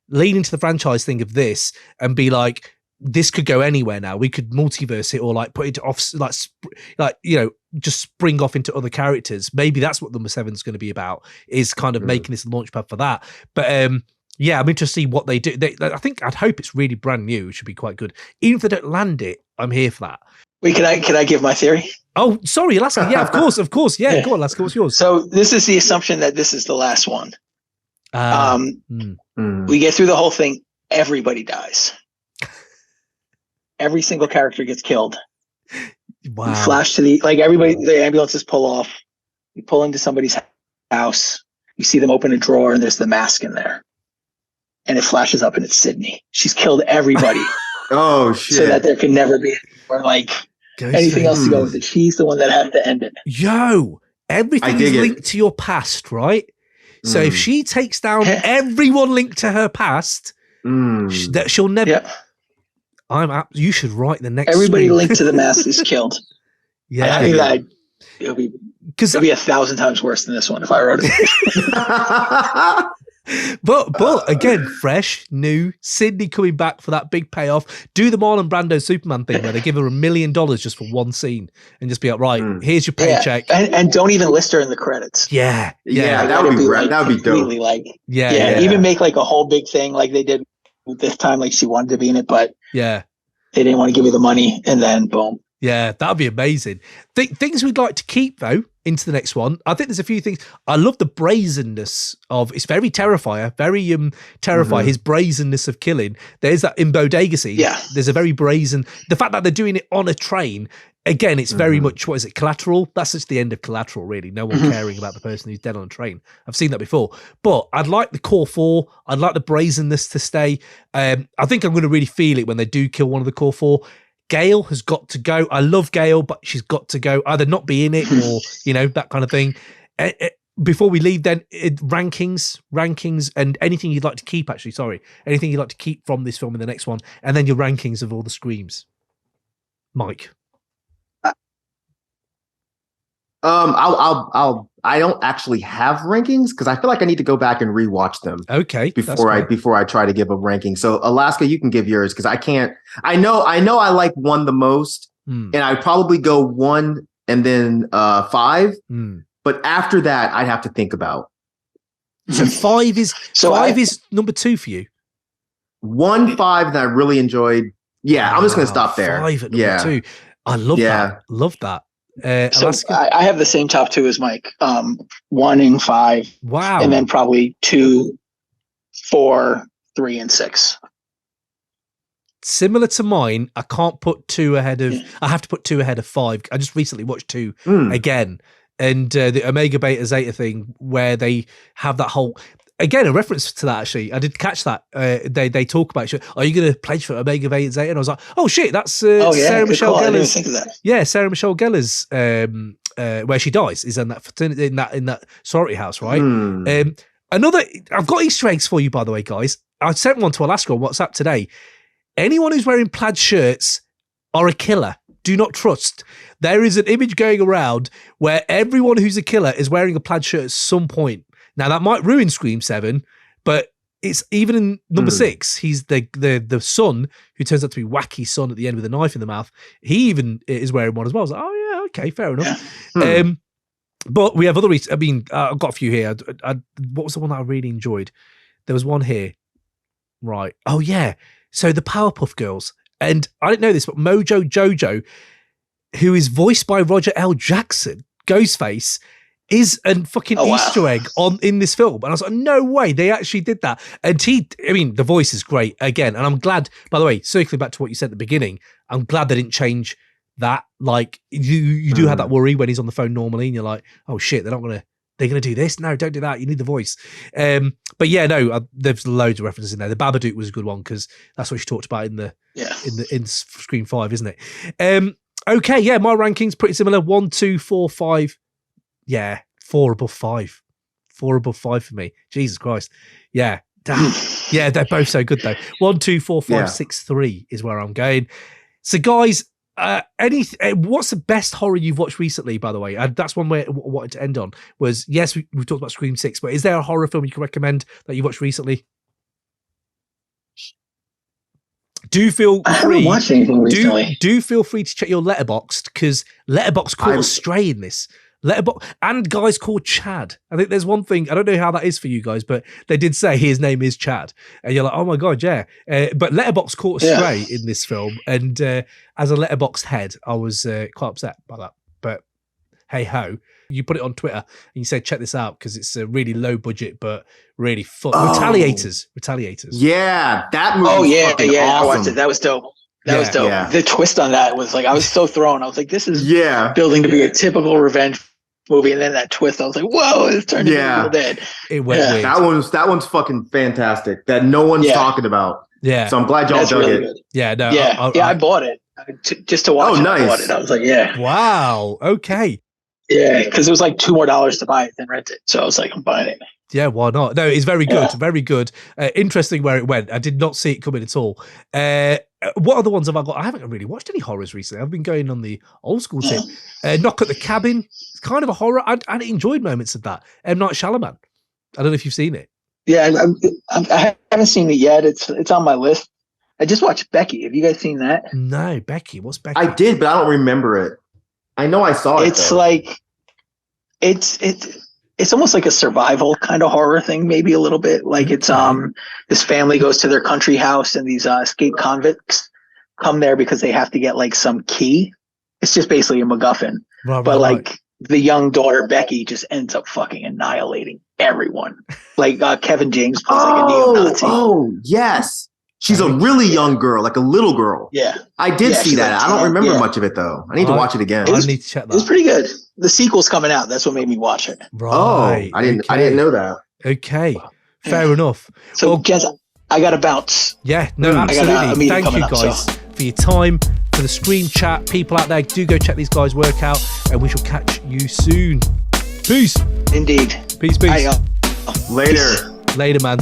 lean into the franchise thing of this and be like, this could go anywhere now. We could multiverse it or like put it off, like, you know, just spring off into other characters. Maybe that's what number 7 is going to be about, is kind of making this a launch pad for that. But yeah, I'm interested to see what they do. I'd hope it's really brand new. It should be quite good. Even if they don't land it, I'm here for that. Wait, can I give my theory? Oh, sorry, Alaska. Yeah, of course. Yeah, go on, Alaska. What's yours? So this is the assumption that this is the last one. We get through the whole thing. Everybody dies. Every single character gets killed. Wow. You flash to the ambulances pull off. You pull into somebody's house. You see them open a drawer and there's the mask in there. And it flashes up and it's Sydney. She's killed everybody. Oh, shit. So that there can never be anything else to go with it. She's the one that had to end it. Yo, everything is linked to your past, right? So if she takes down everyone linked to her past, that she'll never... Yeah. You should write the next. Everybody screen. linked to the mask is killed. Yeah, I think that it'll be 1,000 times worse than this one if I wrote it. but again, fresh, new, Sydney coming back for that big payoff. Do the Marlon Brando Superman thing where they give her $1 million just for one scene and just be like, right, here's your paycheck, and don't even list her in the credits. Yeah, that would be like, that would be dope. Like, even make like a whole big thing like they did this time, like she wanted to be in it, but they didn't want to give you the money, and then boom. Yeah, that'd be amazing. Things we'd like to keep though into the next one. I think there's a few things. I love the brazenness of, it's very Terrifier, very Terrifier. His brazenness of killing. There's that in Bodega scene. Yeah, there's a very brazen. The fact that they're doing it on a train. Again, it's very much, what is it, Collateral? That's just the end of Collateral, really. No one caring about the person who's dead on a train. I've seen that before. But I'd like the core 4. I'd like the brazenness to stay. I think I'm going to really feel it when they do kill one of the core 4. Gail has got to go. I love Gail, but she's got to go. Either not be in it or, you know, that kind of thing. Before we leave then, rankings and anything you'd like to keep, actually, sorry. Anything you'd like to keep from this film in the next one. And then your rankings of all the screams. Mike. I don't actually have rankings because I feel like I need to go back and rewatch them. Okay. Before I try to give a ranking. So Alaska, you can give yours because I can't. I know I like 1 the most, and I'd probably go 1 and then 5. But after that, I'd have to think about. So 5 is number 2 for you. 1, 5 that I really enjoyed. Yeah, I'm just gonna stop there. 5 at number 2. I love that. Love that. So I have the same top 2 as Mike. 1 and 5. Wow. And then probably 2, 4, 3, and 6. Similar to mine, I can't put 2 ahead of. I have to put 2 ahead of 5. I just recently watched 2 again, and the Omega Beta Zeta thing where they have that whole. Again, a reference to that, actually. I did catch that. They talk about, are you going to pledge for Omega Beta Zeta? And I was like, oh, shit, that's Sarah Michelle Gellar's. I didn't think of that. Yeah, Sarah Michelle Gellar's, where she dies, is in that fraternity, in that sorority house, right? I've got Easter eggs for you, by the way, guys. I sent one to Alaska on WhatsApp today. Anyone who's wearing plaid shirts are a killer. Do not trust. There is an image going around where everyone who's a killer is wearing a plaid shirt at some point. Now, that might ruin Scream 7, but it's even in number 6, he's the son who turns out to be Wacky Son at the end with a knife in the mouth. He even is wearing one as well. I was like, oh, yeah, okay, fair enough. But we have other reasons. I mean, I've got a few here. What was the one that I really enjoyed? There was one here. Right. Oh, yeah. So the Powerpuff Girls. And I didn't know this, but Mojo Jojo, who is voiced by Roger L. Jackson, Ghostface, is a fucking Easter egg in this film. And I was like, no way, they actually did that. And the voice is great again. And I'm glad, by the way, circling back to what you said at the beginning, I'm glad they didn't change that. Like you do have that worry when he's on the phone normally, and you're like, oh shit, they're gonna do this. No, don't do that. You need the voice. But yeah, no, there's loads of references in there. The Babadook was a good one because that's what she talked about in Scream 5, isn't it? Okay, yeah, my ranking's pretty similar. 1, 2, 4, 5. Yeah, 4 above 5. 4 above 5 for me. Jesus Christ. Yeah. Damn. Yeah, they're both so good though. 1, 2, 4, 5, 6, 3 is where I'm going. So guys, what's the best horror you've watched recently, by the way? That's one way I wanted to end on was, yes, we talked about Scream 6, but is there a horror film you can recommend that you watched recently? Do feel free. I haven't watched anything recently. Do feel free to check your Letterboxd, because Letterboxd caught a stray in this. And guys called Chad. I think there's one thing, I don't know how that is for you guys, but they did say his name is Chad. And you're like, oh my God, yeah. But Letterboxd caught a stray in this film. And as a Letterboxd head, I was quite upset by that. But hey ho, you put it on Twitter and you said, check this out because it's a really low budget, but really fun. Retaliators. Yeah, that movie. Oh yeah, awesome. I watched it. That was dope. That was dope. Yeah. The twist on that was like, I was so thrown. I was like, this is building to be a typical revenge movie, and then that twist, I was like, whoa, it's turned into Evil Dead. It went weird. That one's fucking fantastic. That no one's talking about. Yeah. So I'm glad y'all dug it. Good. Yeah, no. I bought it just to watch. Oh, nice. I bought it. I was like, wow. Okay. Yeah, because it was like $2 more to buy it than rent it. So I was like, I'm buying it. Yeah, why not? No, it's very good. Very good. Interesting where it went. I did not see it coming at all. What other ones have I got? I haven't really watched any horrors recently. I've been going on the old school tip. Knock at the Cabin. It's kind of a horror. I enjoyed moments of that. M. Night Shyamalan. I don't know if you've seen it. Yeah, I haven't seen it yet. It's on my list. I just watched Becky. Have you guys seen that? No, Becky. What's Becky? I did, but I don't remember it. I know I saw it. It's like it's almost like a survival kind of horror thing, maybe a little bit. Like it's this family goes to their country house, and these escaped convicts come there because they have to get like some key. It's just basically a MacGuffin. Right. The young daughter Becky just ends up fucking annihilating everyone. Like Kevin James plays like a neo-Nazi. Oh yes. She's a really young girl, like a little girl. Yeah. I did see that. Like, I don't remember much of it, though. I need to watch it again. I need to check that. It was pretty good. The sequel's coming out. That's what made me watch it. Right. Oh, I didn't know that. Okay. Fair enough. So, Jess, I got to bounce. Yeah, no, absolutely. Thank you, guys, for your time, for the Scream chat. People out there, do go check these guys' work out, and we shall catch you soon. Peace. Indeed. Peace. Later. Later, man.